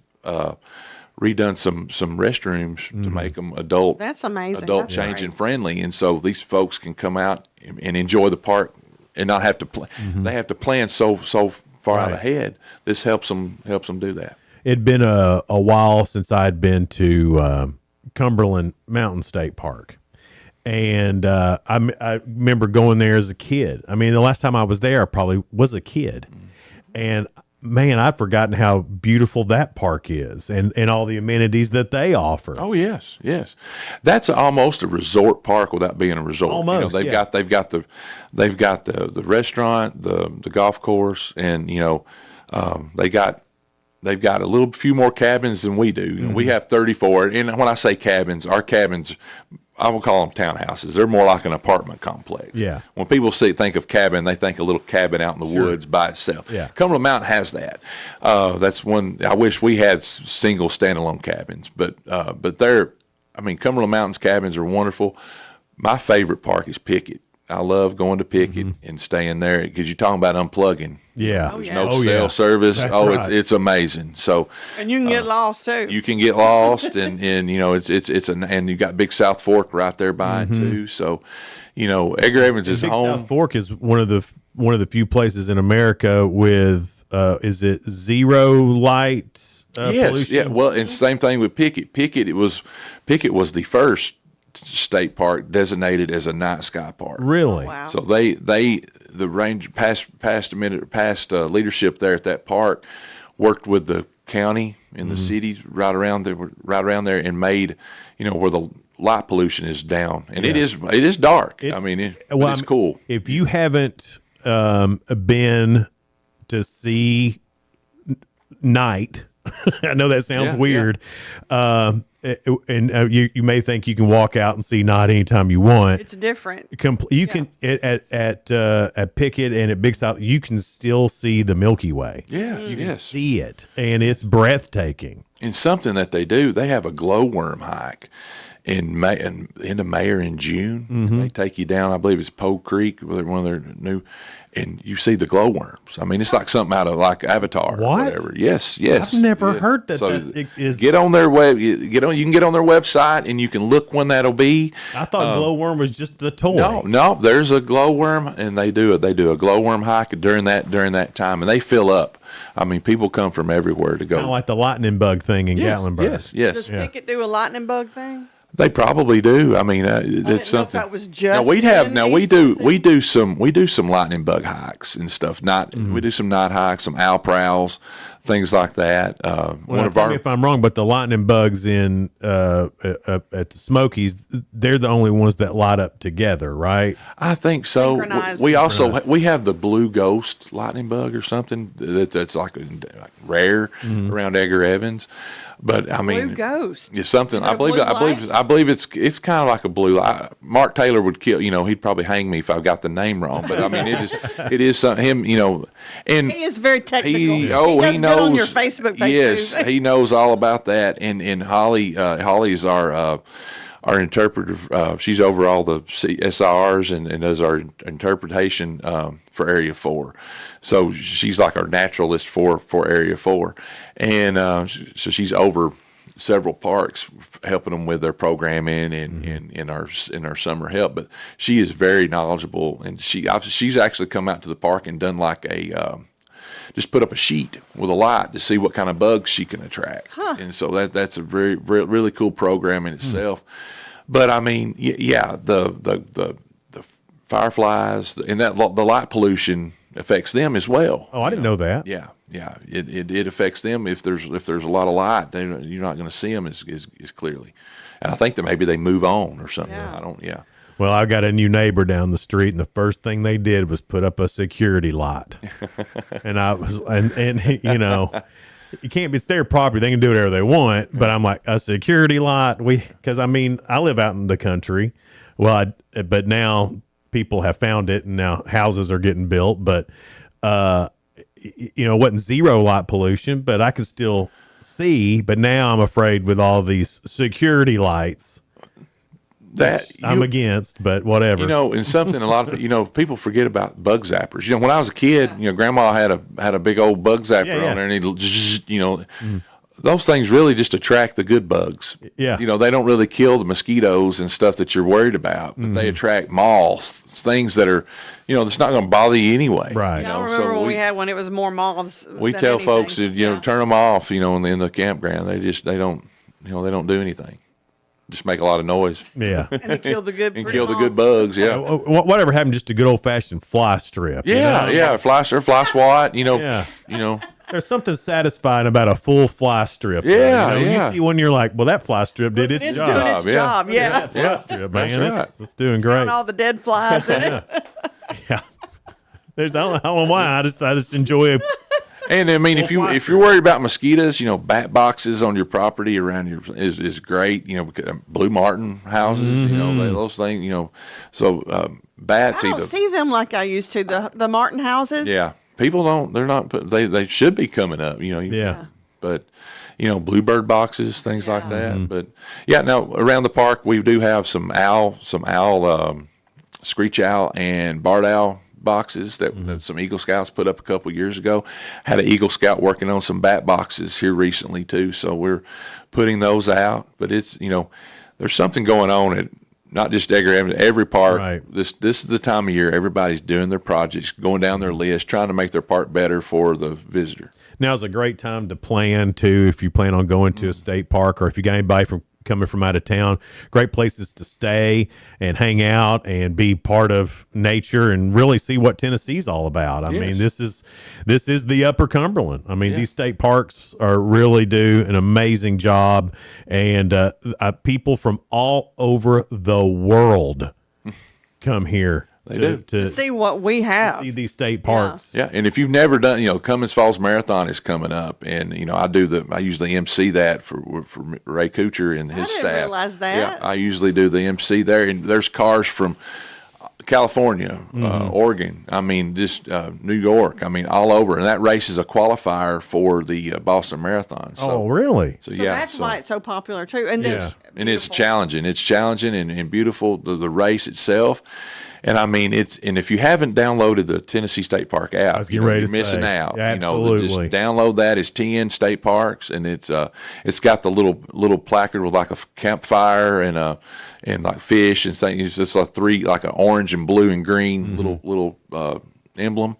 redone some restrooms to make them adult. That's amazing. Adult That's changing great. Friendly, and so these folks can come out and enjoy the park and not have to plan. They have to plan so far out ahead. This helps them do that. It'd been a while since I'd been to Cumberland Mountain State Park. And I remember going there as a kid. The last time I was there, I probably was a kid. And man, I've forgotten how beautiful that park is and all the amenities that they offer. Oh yes. That's almost a resort park without being a resort. Almost, they've got the restaurant, the golf course, and they've got a little few more cabins than we do. We have 34, and when I say cabins, our cabins, I will call them townhouses. They're more like an apartment complex. Yeah. When people think of cabin, they think a little cabin out in the woods by itself. Yeah. Cumberland Mountain has that. That's one. I wish we had single standalone cabins, but they're. Cumberland Mountain's cabins are wonderful. My favorite park is Pickett. I love going to Pickett and staying there because you're talking about unplugging. Yeah. There's no cell service. That's right. It's amazing. So and you can get lost too. You can get lost, and and you got Big South Fork right there by it too. So, Edgar Evans is home. South Fork is one of the few places in America with is it zero light pollution? Yeah. Well, and same thing with Pickett. Pickett was the first state park designated as a night sky park. Really? Wow. So the range past leadership there at that park worked with the county and the cities right around there and made where the light pollution is down, and it is dark. It's cool. If you haven't been to see night, I know that sounds weird. you may think you can walk out and see Knott anytime you want. It's different. You can at Pickett and at Big South, you can still see the Milky Way. Yeah, you can yes. see it, and it's breathtaking. And something that they do, they have a glowworm hike in May, into May or in June. Mm-hmm. And they take you down. I believe it's Poe Creek, one of their new, and you see the glowworms. I mean, it's like something out of like Avatar or whatever. Yes. I've never heard that. So that is. get on their web. You can get on their website and you can look when that'll be. I thought glowworm was just the toy. No, there's a glowworm, and they do a glowworm hike during that time, and they fill up. I mean, people come from everywhere to go. Kind of like the lightning bug thing in Gatlinburg. Yes. Does Pickett do a lightning bug thing? They probably do. I mean, it's something. That was just we do some lightning bug hikes and stuff. We do some night hikes, some owl prowls, things like that. Tell me if I'm wrong, but the lightning bugs in at the Smokies, they're the only ones that light up together, right? I think so. Synchronized. We also we have the blue ghost lightning bug or something that's like rare around Edgar Evans. But I mean, blue ghost. It's something. Is it a blue light? I believe it's kind of like a blue light. Mark Taylor would kill. He'd probably hang me if I got the name wrong. But I mean, it is something. Him. And he is very technical. He does knows. Good on your Facebook page. Yes, he knows all about that. And Holly is our interpreter. She's over all the SIRs and does our interpretation for Area 4. So she's like our naturalist for Area 4. And so she's over several parks helping them with their programming and in our summer help. But she is very knowledgeable, and she's actually come out to the park and done like just put up a sheet with a light to see what kind of bugs she can attract. And so that's a very, very really cool program in itself. But I mean, the fireflies and the light pollution affects them as well. Oh, I didn't know that. Yeah. It affects them if there's a lot of light. You're not going to see them as clearly. And I think that maybe they move on or something. Yeah. I don't. Yeah. Well, I've got a new neighbor down the street, and the first thing they did was put up a security light. And I was, and you can't. It's their property; they can do whatever they want. But I'm like, a security light. Because I mean, I live out in the country. Well, but now people have found it, and now houses are getting built. But it wasn't zero light pollution, but I could still see. But now I'm afraid with all these security lights. That I'm against, but whatever. And something a lot of people forget about bug zappers. When I was a kid, Grandma had a big old bug zapper on there, and those things really just attract the good bugs. Yeah, they don't really kill the mosquitoes and stuff that you're worried about, but they attract moths, things that are, that's not going to bother you anyway. Right. I remember when we had when it was more moths. We tell folks to turn them off. In the campground, they don't do anything. Just make a lot of noise. Yeah. And kill the good bugs. Yeah. Whatever happened just to good old fashioned fly strip? Yeah. Fly swat. There's something satisfying about a full fly strip. Yeah. You see one, you're like, well, that fly strip did its job. It's doing its job. Yeah. Fly strip, man. That's right. It's doing great. All the dead flies in it. Yeah. I don't know why. I just enjoy it. And I mean, if you're worried about mosquitoes, bat boxes on your property around is great. Because blue martin houses, those things. So bats. I don't see them like I used to. The martin houses. Yeah, people don't. They're not. They should be coming up. Yeah. But bluebird boxes, things like that. But now around the park we do have some owl, screech owl and barred owl boxes that some Eagle Scouts put up a couple years ago. Had an Eagle Scout working on some bat boxes here recently too, so we're putting those out. But it's there's something going on at not just Edgar Evans, every park. Right. This is the time of year everybody's doing their projects, going down their list, trying to make their park better for the visitor. Now's a great time to plan too, if you plan on going to a state park, or if you got anybody coming from out of town. Great places to stay and hang out and be part of nature and really see what Tennessee's all about. I mean, this is the Upper Cumberland. I mean, these state parks really do an amazing job, and people from all over the world come here They do. To see what we have. See these state parks. Yeah, and if you've never done, Cummins Falls Marathon is coming up, and I usually MC that for Ray Kuchar and his staff. I didn't realize that. Yeah, I usually do the MC there, and there's cars from California, Oregon, just New York, all over, and that race is a qualifier for the Boston Marathon. So, oh, really? So that's why it's so popular too. And and it's challenging. It's challenging and beautiful. The race itself. And and if you haven't downloaded the Tennessee State Park app, you're missing out. Absolutely. Just download that. It's 10 state parks, and it's got the little placard with like a campfire and like fish and things. It's just like an orange and blue and green little emblem.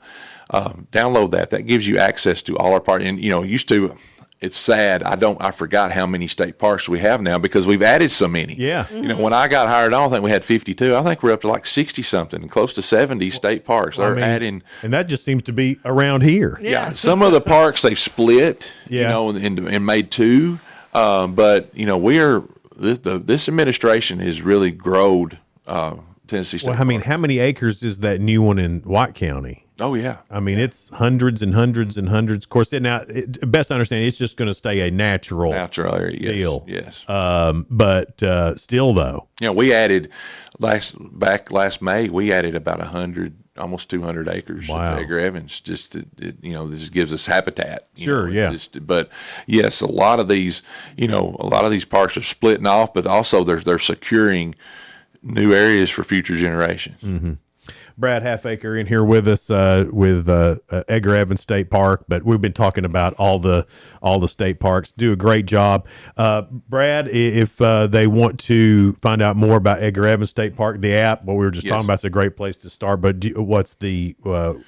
Download that. That gives you access to all our parks. And used to. It's sad. I forgot how many state parks we have now because we've added so many. Yeah. When I got hired, I don't think we had 52. I think we're up to like 60 something, close to 70 state parks. They're adding, and that just seems to be around here. Yeah. Some of the parks they've split, and made two. But this administration has really grown Tennessee State. Well, how many acres is that new one in White County? Oh, yeah. It's hundreds and hundreds and hundreds. Of course, best I understand, it's just going to stay a natural area, deal. Yes. But still, though. We added last May, we added about 100, almost 200 acres to Edgar Evans. This gives us habitat. Sure, yeah. But yes, a lot of these parks are splitting off, but also they're securing new areas for future generations. Mm-hmm. Brad Halfacre in here with us with Edgar Evans State Park, but we've been talking about all the state parks. Do a great job, Brad. If they want to find out more about Edgar Evans State Park, the app, what we were just talking about, is a great place to start. But what's the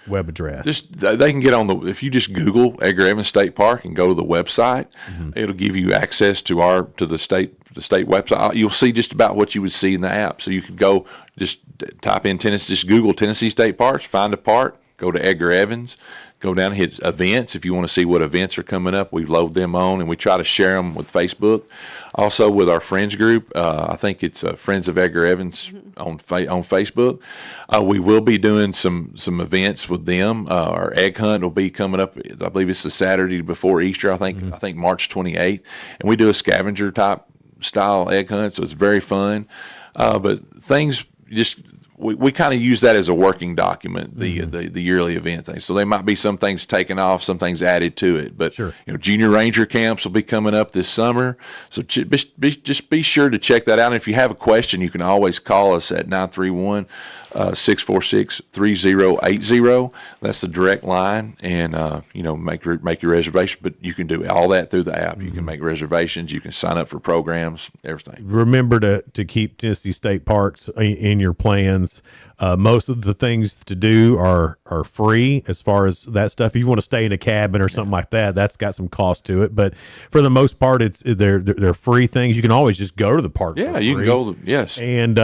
web address? They can get on if you just Google Edgar Evans State Park and go to the website, it'll give you access to the state website. You'll see just about what you would see in the app. So you could go just type in just Google Tennessee State Parks, find a park, go to Edgar Evans, go down and hit events. If you want to see what events are coming up, we load them on, and we try to share them with Facebook. Also with our friends group, I think it's Friends of Edgar Evans on Facebook. We will be doing some events with them. Our egg hunt will be coming up. I believe it's the Saturday before Easter. I think March 28th, and we do a scavenger type style egg hunt, so it's very fun. But things we kind of use that as a working document, the yearly event thing. So there might be some things taken off, some things added to it. But junior ranger camps will be coming up this summer, so just be sure to check that out. And if you have a question, you can always call us at 931-646-3080. That's the direct line, and make your reservation. But you can do all that through the app. You can make reservations. You can sign up for programs, everything. Remember to keep Tennessee State Parks in your plans. Most of the things to do are free as far as that stuff. If you want to stay in a cabin or something like that, that's got some cost to it. But for the most part, they're free things. You can always just go to the park. Yeah, you can go. Yes, and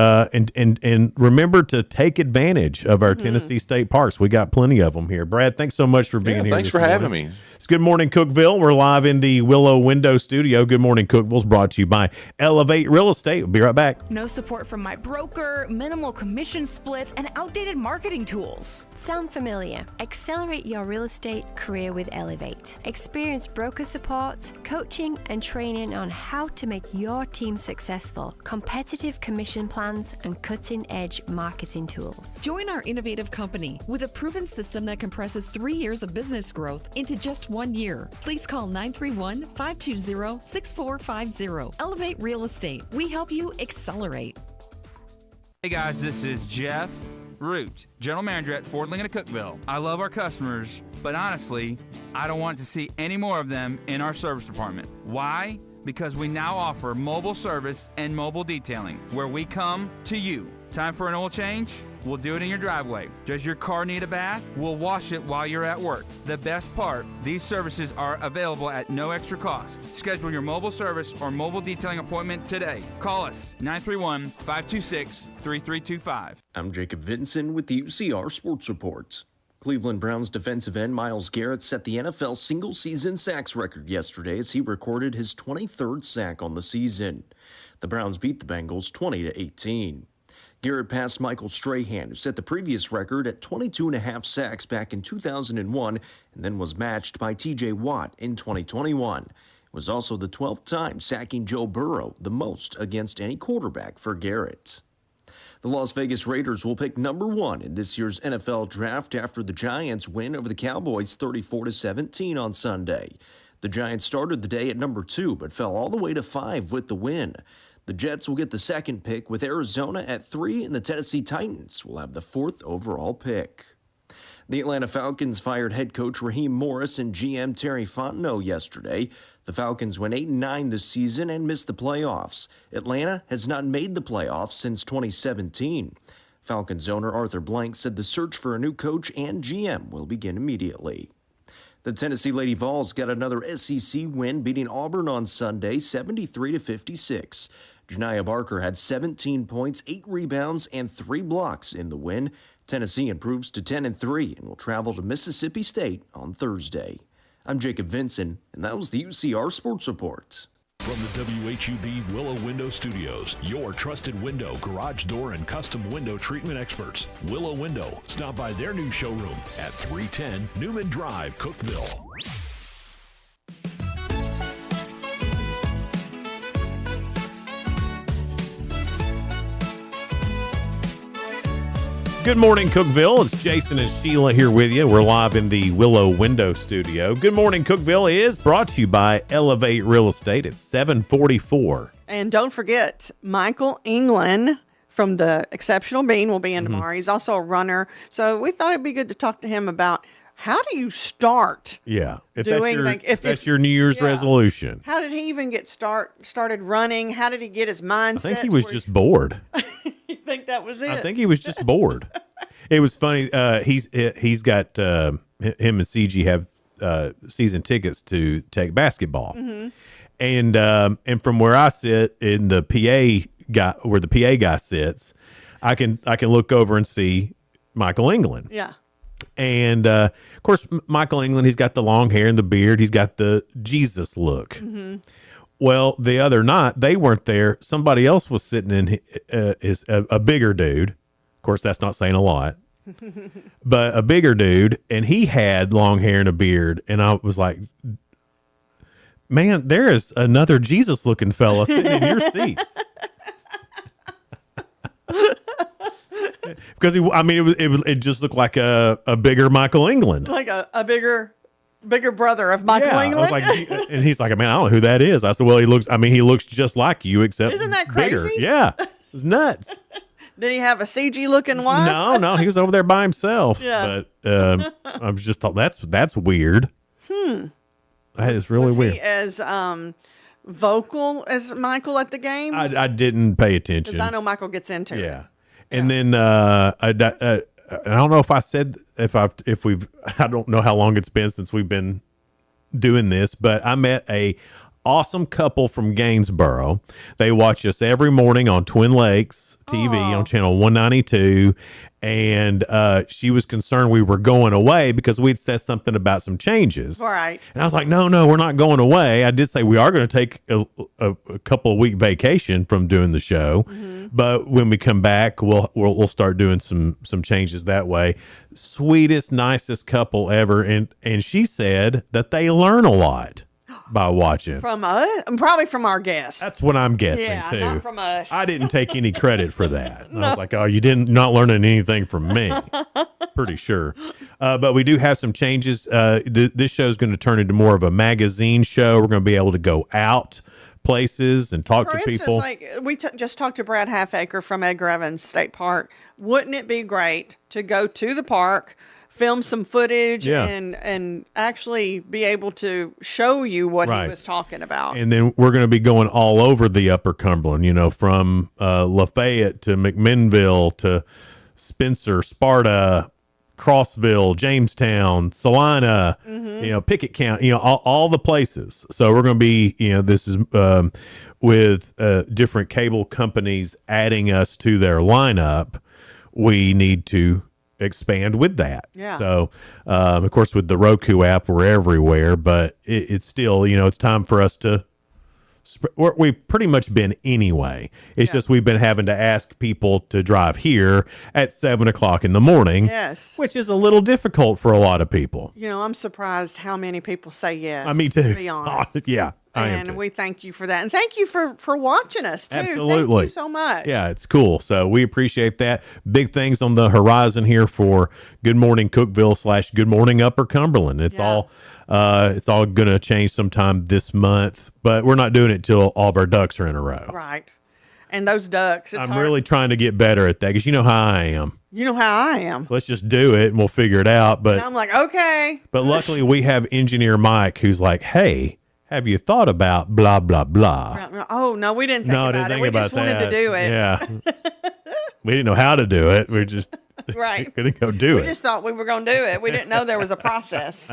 remember to take advantage of our Tennessee State Parks. We got plenty of them here. Brad, thanks so much for being here. Thanks for having me. It's Good Morning Cookeville. We're live in the Willow Window Studio. Good Morning Cookeville is brought to you by Elevate Real Estate. We'll be right back. No support from my broker, minimal commission splits, and outdated marketing tools. Sound familiar? Accelerate your real estate career with Elevate. Experience broker support, coaching, and training on how to make your team successful, competitive commission plans, and cutting-edge marketing tools. Join our innovative company with a proven system that compresses 3 years of business growth into just 1 year. Please call 931-520-6450. Elevate Real Estate. We help you accelerate. Hey guys, this is Jeff Root, General Manager at Ford Lincoln of Cookeville. I love our customers, but honestly, I don't want to see any more of them in our service department. Why? Because we now offer mobile service and mobile detailing, where we come to you. Time for an oil change? We'll do it in your driveway. Does your car need a bath? We'll wash it while you're at work. The best part, these services are available at no extra cost. Schedule your mobile service or mobile detailing appointment today. Call us 931-526-3325. I'm Jacob Vinson with the UCR Sports Reports. Cleveland Browns defensive end Myles Garrett set the NFL single-season sacks record yesterday as he recorded his 23rd sack on the season. The Browns beat the Bengals 20-18. Garrett passed Michael Strahan, who set the previous record at 22.5 sacks back in 2001 and then was matched by TJ Watt in 2021. It was also the 12th time sacking Joe Burrow, the most against any quarterback for Garrett. The Las Vegas Raiders will pick number 1 in this year's NFL draft after the Giants win over the Cowboys 34-17 on Sunday. The Giants started the day at number 2 but fell all the way to 5 with the win. The Jets will get the second pick with Arizona at 3, and the Tennessee Titans will have the 4th overall pick. The Atlanta Falcons fired head coach Raheem Morris and GM Terry Fontenot yesterday. The Falcons went 8-9 this season and missed the playoffs. Atlanta has not made the playoffs since 2017. Falcons owner Arthur Blank said the search for a new coach and GM will begin immediately. The Tennessee Lady Vols got another SEC win, beating Auburn on Sunday 73-56. Janiah Barker had 17 points, 8 rebounds, and 3 blocks in the win. Tennessee improves to 10-3 and will travel to Mississippi State on Thursday. I'm Jacob Vinson, and that was the UCR Sports Report. From the WHUB Willow Window Studios, your trusted window, garage door, and custom window treatment experts. Willow Window. Stop by their new showroom at 310 Newman Drive, Cookeville. Good morning, Cookeville. It's Jason and Sheila here with you. We're live in the Willow Window Studio. Good morning, Cookeville is brought to you by Elevate Real Estate at 744. And don't forget, Michael England from the Exceptional Bean will be in tomorrow. He's also a runner. So we thought it'd be good to talk to him about how do you start? Yeah. If doing that's your New Year's resolution. How did he even get started running? How did he get his mindset? I think he was just bored. You think that was it? I think he was just bored. It was funny. He's got him and CG have season tickets to take basketball, and from where I sit in the PA guy, where the PA guy sits, I can look over and see Michael England. Yeah. And of course, Michael England, he's got the long hair and the beard. He's got the Jesus look. Well, the other night they weren't there. Somebody else was sitting in is a bigger dude. Of course, that's not saying a lot, but a bigger dude, and he had long hair and a beard. And I was like, man, there is another Jesus looking fella sitting in your seats. Because it just looked like a bigger Michael England, like a bigger brother of Michael England. I was like, and he's like, man, I don't know who that is. I said, well, he looks just like you, except isn't that bigger. crazy? Yeah, it was nuts. Did he have a CG looking wife? No, he was over there by himself. Yeah. But I was just thought that's weird. That is really was weird. He as vocal as Michael at the games? I didn't pay attention because I know Michael gets into it. Yeah. And then I don't know if I said if we've I don't know how long it's been since we've been doing this, but I met a awesome couple from Gainesboro. They watch us every morning on Twin Lakes TV on channel 192, and she was concerned we were going away because we'd said something about some changes. All right. And I was like, no, we're not going away. I did say we are going to take a couple of week vacation from doing the show, but when we come back, we'll start doing some changes that way. Sweetest, nicest couple ever, and she said that they learn a lot by watching. From us? Probably from our guests. That's what I'm guessing, too. Not from us. I didn't take any credit for that. I was like, oh, you not learning anything from me. Pretty sure. But we do have some changes. This show is going to turn into more of a magazine show. We're going to be able to go out places and talk to people. Like we just talked to Brad Halfacre from Edgar Evans State Park. Wouldn't it be great to go to the park, film some footage, and actually be able to show you what he was talking about? And then we're going to be going all over the Upper Cumberland, from Lafayette to McMinnville to Spencer, Sparta, Crossville, Jamestown, Salina, Pickett County, all the places. So we're going to be, this is with different cable companies adding us to their lineup. We need to expand with that. Yeah. So, of course, with the Roku app, we're everywhere, but it's still, it's time for us to we've pretty much been anyway. It's just we've been having to ask people to drive here at 7:00 in the morning. Yes. Which is a little difficult for a lot of people. You know, I'm surprised how many people say yes. Me too. To be honest. Yeah, I am And too. we thank you for that. And thank you for watching us, too. Absolutely. Thank you so much. Yeah, it's cool. So we appreciate that. Big things on the horizon here for Good Morning Cookeville / Good Morning Upper Cumberland. It's all going to change sometime this month, but we're not doing it till all of our ducks are in a row. Right. And those ducks. I'm really trying to get better at that because you know how I am. You know how I am. Let's just do it and we'll figure it out. But And I'm like, okay. But luckily we have engineer Mike who's like, hey, have you thought about blah, blah, blah? Oh, no, we didn't think No, I about didn't it. think We about just wanted that. to do it. Yeah. We didn't know how to do it. We just Right. couldn't go do We it. just thought we were going to do it. We didn't know there was a process.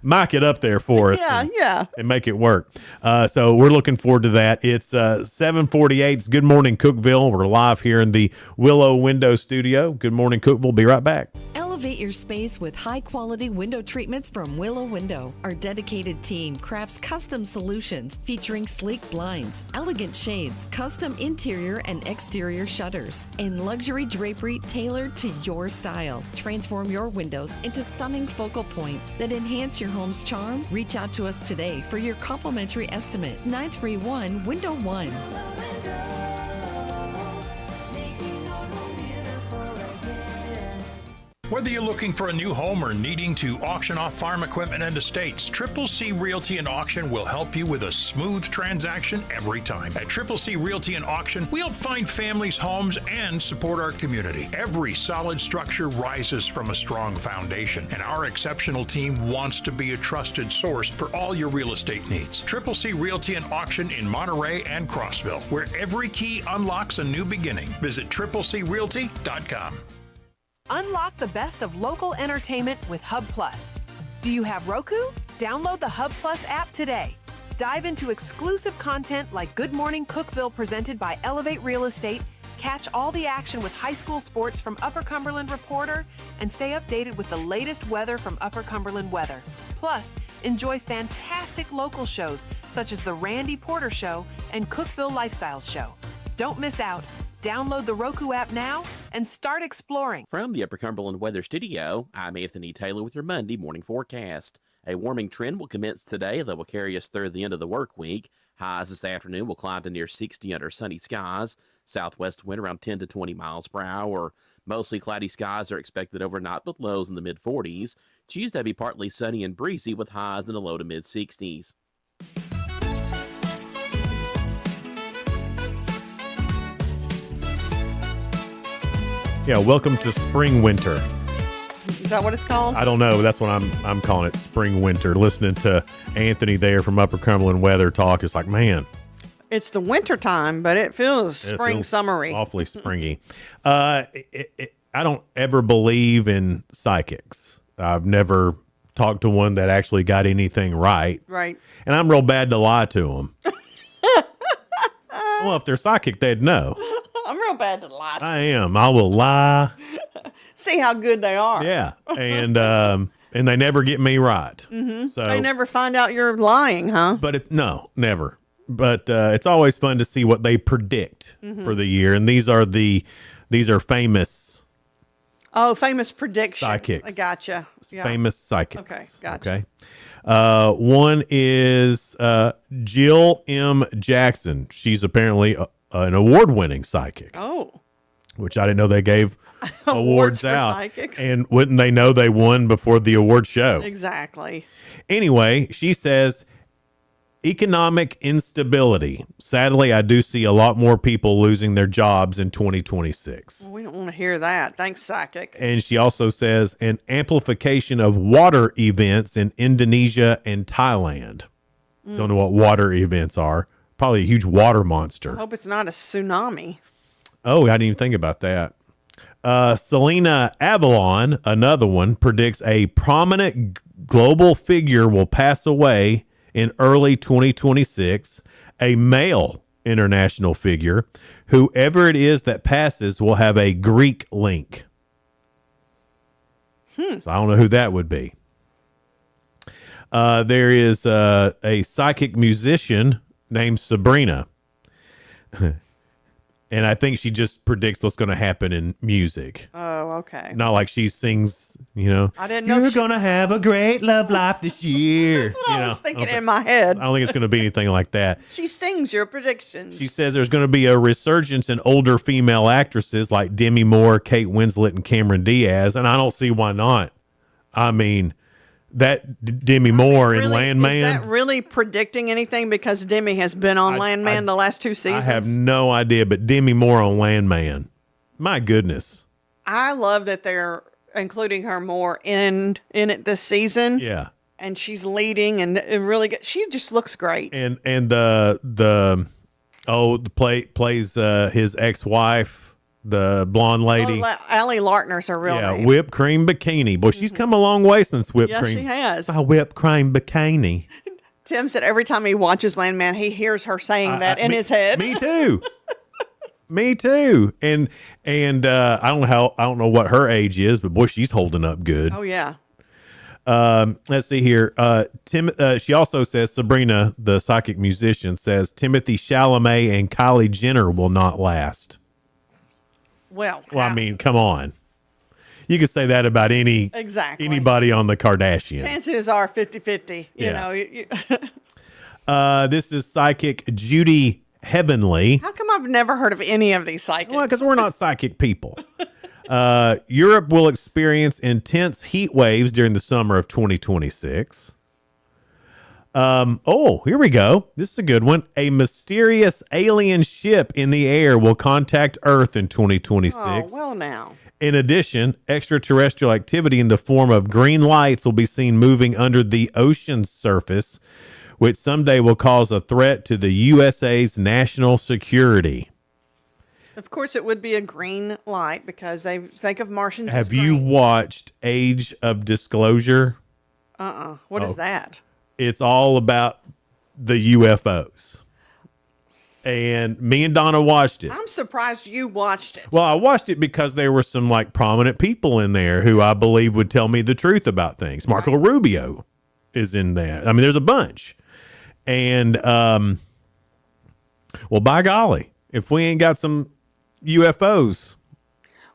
Mic it up there for us. Yeah. And make it work. So we're looking forward to that. It's 7:48. It's Good Morning Cookeville. We're live here in the Willow Window Studio. Good Morning Cookeville. Be right back. Elevate your space with high-quality window treatments from Willow Window. Our dedicated team crafts custom solutions featuring sleek blinds, elegant shades, custom interior and exterior shutters, and luxury drapery tailored to your style. Transform your windows into stunning focal points that enhance your home's charm. Reach out to us today for your complimentary estimate. 931-Window 1. Whether you're looking for a new home or needing to auction off farm equipment and estates, Triple C Realty and Auction will help you with a smooth transaction every time. At Triple C Realty and Auction, we help find families, homes, and support our community. Every solid structure rises from a strong foundation, and our exceptional team wants to be a trusted source for all your real estate needs. Triple C Realty and Auction in Monterey and Crossville, where every key unlocks a new beginning. Visit triplecrealty.com. Unlock the best of local entertainment with Hub Plus. Do you have Roku? Download the Hub Plus app today. Dive into exclusive content like Good Morning Cookeville presented by Elevate Real Estate, catch all the action with high school sports from Upper Cumberland Reporter, and stay updated with the latest weather from Upper Cumberland Weather. Plus, enjoy fantastic local shows such as The Randy Porter Show and Cookeville Lifestyles Show. Don't miss out. Download the Roku app now and start exploring. From the Upper Cumberland Weather Studio, I'm Anthony Taylor with your Monday morning forecast. A warming trend will commence today that will carry us through the end of the work week. Highs this afternoon will climb to near 60 under sunny skies. Southwest wind around 10 to 20 miles per hour. Mostly cloudy skies are expected overnight with lows in the mid-40s. Tuesday will be partly sunny and breezy with highs in the low to mid-60s. Yeah, welcome to spring winter. Is that what it's called? I don't know. That's what I'm calling it, spring winter. Listening to Anthony there from Upper Cumberland Weather Talk, it's like, man, It's the winter time, but it feels it spring feels summery. awfully springy. I don't ever believe in psychics. I've never talked to one that actually got anything right. Right. And I'm real bad to lie to them. Well, if they're psychic, they'd know. I'm real bad to lie. I am. I will lie. See how good they are. Yeah. And they never get me right. Mm-hmm. So They never find out you're lying, huh? But no, never. But it's always fun to see what they predict Mhm. for the year. And these are famous Oh, famous predictions. Psychics. I gotcha. Yeah. famous psychics. Okay, gotcha. Okay. One is Jill M. Jackson. She's apparently an award-winning psychic, Oh. which I didn't know they gave awards for out. psychics. And wouldn't they know they won before the award show? Exactly. Anyway, she says economic instability. Sadly, I do see a lot more people losing their jobs in 2026. Well, we don't want to hear that. Thanks, psychic. And she also says an amplification of water events in Indonesia and Thailand. Don't know what water events are. Probably a huge water monster. I hope it's not a tsunami. Oh, I didn't even think about that. Selena Avalon, another one, predicts a prominent global figure will pass away in early 2026. A male international figure. Whoever it is that passes will have a Greek link. So I don't know who that would be. There is a psychic musician named Sabrina. And I think she just predicts what's going to happen in music. Oh, okay. Not like she sings, I didn't know you're if she- going to have a great love life this year. That's what I was thinking in my head. I don't think it's going to be anything like that. She sings your predictions. She says there's going to be a resurgence in older female actresses like Demi Moore, Kate Winslet, and Cameron Diaz, and I don't see why not. I mean, Demi Moore in Landman. Is that really predicting anything? Because Demi has been on Landman the last 2 seasons. I have no idea, but Demi Moore on Landman. My goodness. I love that they're including her more in it this season. Yeah. And she's leading and really good. She just looks great. And plays his ex-wife, the blonde lady. Allie Lartner's her real name. Whipped cream bikini. Boy, she's come a long way since whipped cream. Yeah, she has. My whipped cream bikini. Tim said every time he watches Landman, he hears her saying that in his head. Me too. Me too. And I don't know what her age is, but boy, she's holding up good. Oh yeah. Let's see here. She also says, Sabrina, the psychic musician, says Timothy Chalamet and Kylie Jenner will not last. Well, I mean, come on. You could say that about anybody on the Kardashians. Chances are 50-50. This is psychic Judy Heavenly. How come I've never heard of any of these psychics? Well, because we're not psychic people. Europe will experience intense heat waves during the summer of 2026. Here we go. This is a good one. A mysterious alien ship in the air will contact Earth in 2026. Oh, well now. In addition, extraterrestrial activity in the form of green lights will be seen moving under the ocean's surface, which someday will cause a threat to the USA's national security. Of course, it would be a green light because they think of Martians Have as green. you watched Age of Disclosure? What is that? It's all about the UFOs. And me and Donna watched it. I'm surprised you watched it. Well, I watched it because there were some like prominent people in there who I believe would tell me the truth about things. Marco Rubio is in there. I mean, there's a bunch. And, well, by golly, if we ain't got some UFOs.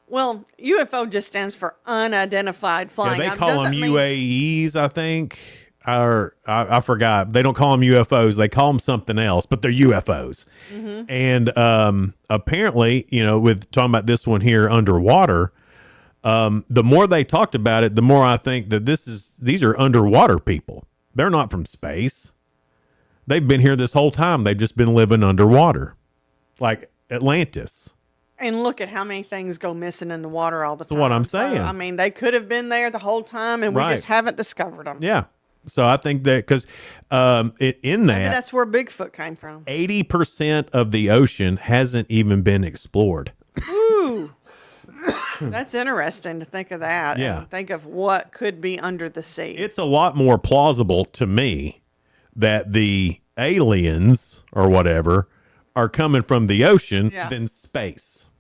Well, UFO just stands for unidentified flying. Yeah, they call them UAEs, I think. Or I forgot. They don't call them UFOs. They call them something else, but they're UFOs. Mm-hmm. And apparently, with talking about this one here underwater, the more they talked about it, the more I think that these are underwater people. They're not from space. They've been here this whole time. They've just been living underwater, like Atlantis. And look at how many things go missing in the water all the time. That's what I'm saying. So, I mean, they could have been there the whole time, and we just haven't discovered them. Yeah. So I think that because in Maybe that's where Bigfoot came from. 80% of the ocean hasn't even been explored. Ooh. That's interesting to think of that. Yeah. And think of what could be under the sea. It's a lot more plausible to me that the aliens or whatever are coming from the ocean than space.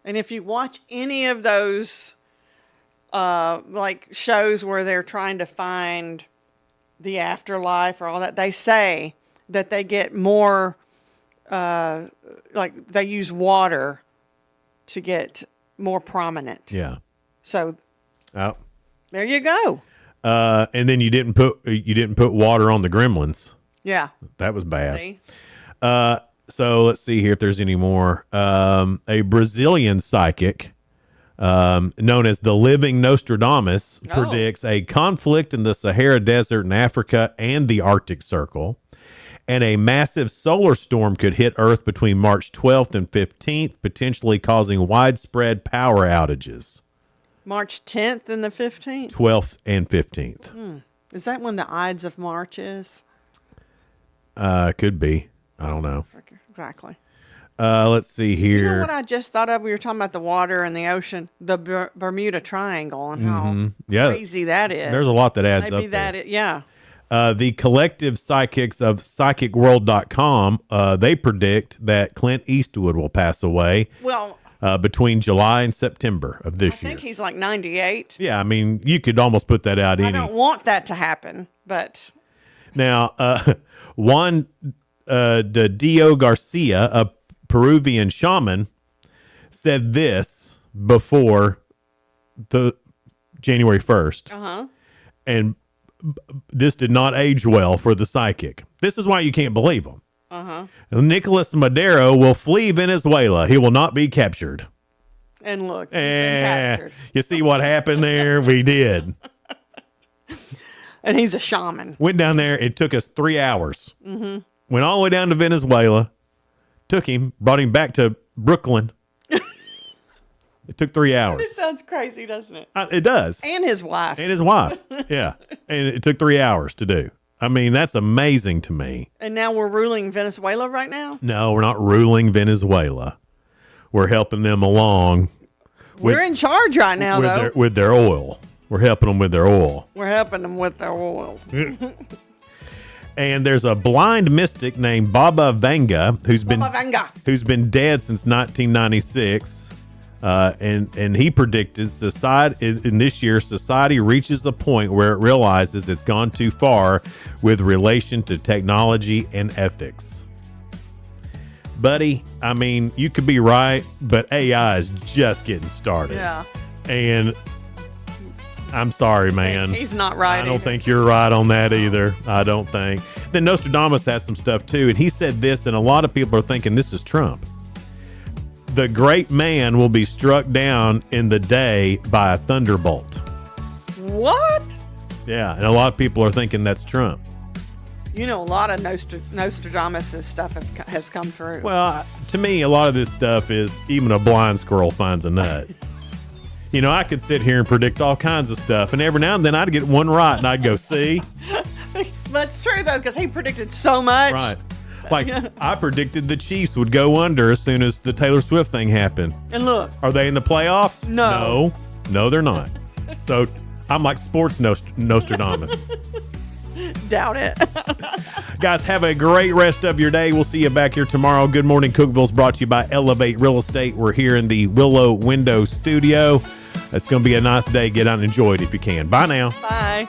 And if you watch any of those like shows where they're trying to find the afterlife or all that, they say that they get more like they use water to get more prominent. Yeah. So Oh. there you go. And then you didn't put water on the gremlins. Yeah. That was bad. See? So let's see here if there's any more. A Brazilian psychic known as the Living Nostradamus predicts a conflict in the Sahara Desert in Africa and the Arctic Circle, and a massive solar storm could hit Earth between March 12th and 15th, potentially causing widespread power outages. March 10th and the 15th? 12th and 15th. Is that when the Ides of March is? Could be. I don't know. Exactly. Let's see here. You know what I just thought of? We were talking about the water and the ocean, the Bermuda Triangle, and how crazy that is. There's a lot that adds Maybe up that there. yeah. The collective psychics of psychicworld.com, they predict that Clint Eastwood will pass away between July and September of this I year. think he's like 98. Yeah, I mean, you could almost put that out I don't want that to happen, but Now, one de Dio Garcia, a Peruvian shaman, said this before the January 1st. And this did not age well for the psychic. This is why you can't believe him. Nicolas Maduro will flee Venezuela. He will not be captured. And look, he's been captured. You see what happened there? We did. And he's a shaman. Went down there. It took us 3 hours. Mm-hmm. Went all the way down to Venezuela. Took him, brought him back to Brooklyn. It took 3 hours. This sounds crazy, doesn't it? It does. And his wife. And his wife. Yeah. And it took 3 hours to do. I mean, that's amazing to me. And now we're ruling Venezuela right now? No, we're not ruling Venezuela. We're helping them along. We're in charge right now, though. With their oil. We're helping them with their oil. We're helping them with their oil. And there's a blind mystic named Baba Vanga who's been dead since 1996. And he predicted in this year society reaches a point where it realizes it's gone too far with relation to technology and ethics. Buddy, I mean, you could be right, but AI is just getting started. Yeah. And I'm sorry, man. He's not right. I don't think you're right on that either. I don't think. Then Nostradamus has some stuff too, and he said this, and a lot of people are thinking this is Trump. The great man will be struck down in the day by a thunderbolt. What? Yeah, and a lot of people are thinking that's Trump. You know, a lot of Nostradamus' stuff has come through. Well, to me, a lot of this stuff is even a blind squirrel finds a nut. You know, I could sit here and predict all kinds of stuff, and every now and then I'd get one right, and I'd go, see? That's true, though, because he predicted so much. Right. Like, I predicted the Chiefs would go under as soon as the Taylor Swift thing happened. And look. Are they in the playoffs? No. No, they're not. So, I'm like sports Nostradamus. Doubt it. Guys, have a great rest of your day. We'll see you back here tomorrow. Good Morning Cookeville is brought to you by Elevate Real Estate. We're here in the Willow Window Studio. It's going to be a nice day. Get out and enjoy it if you can. Bye now. Bye.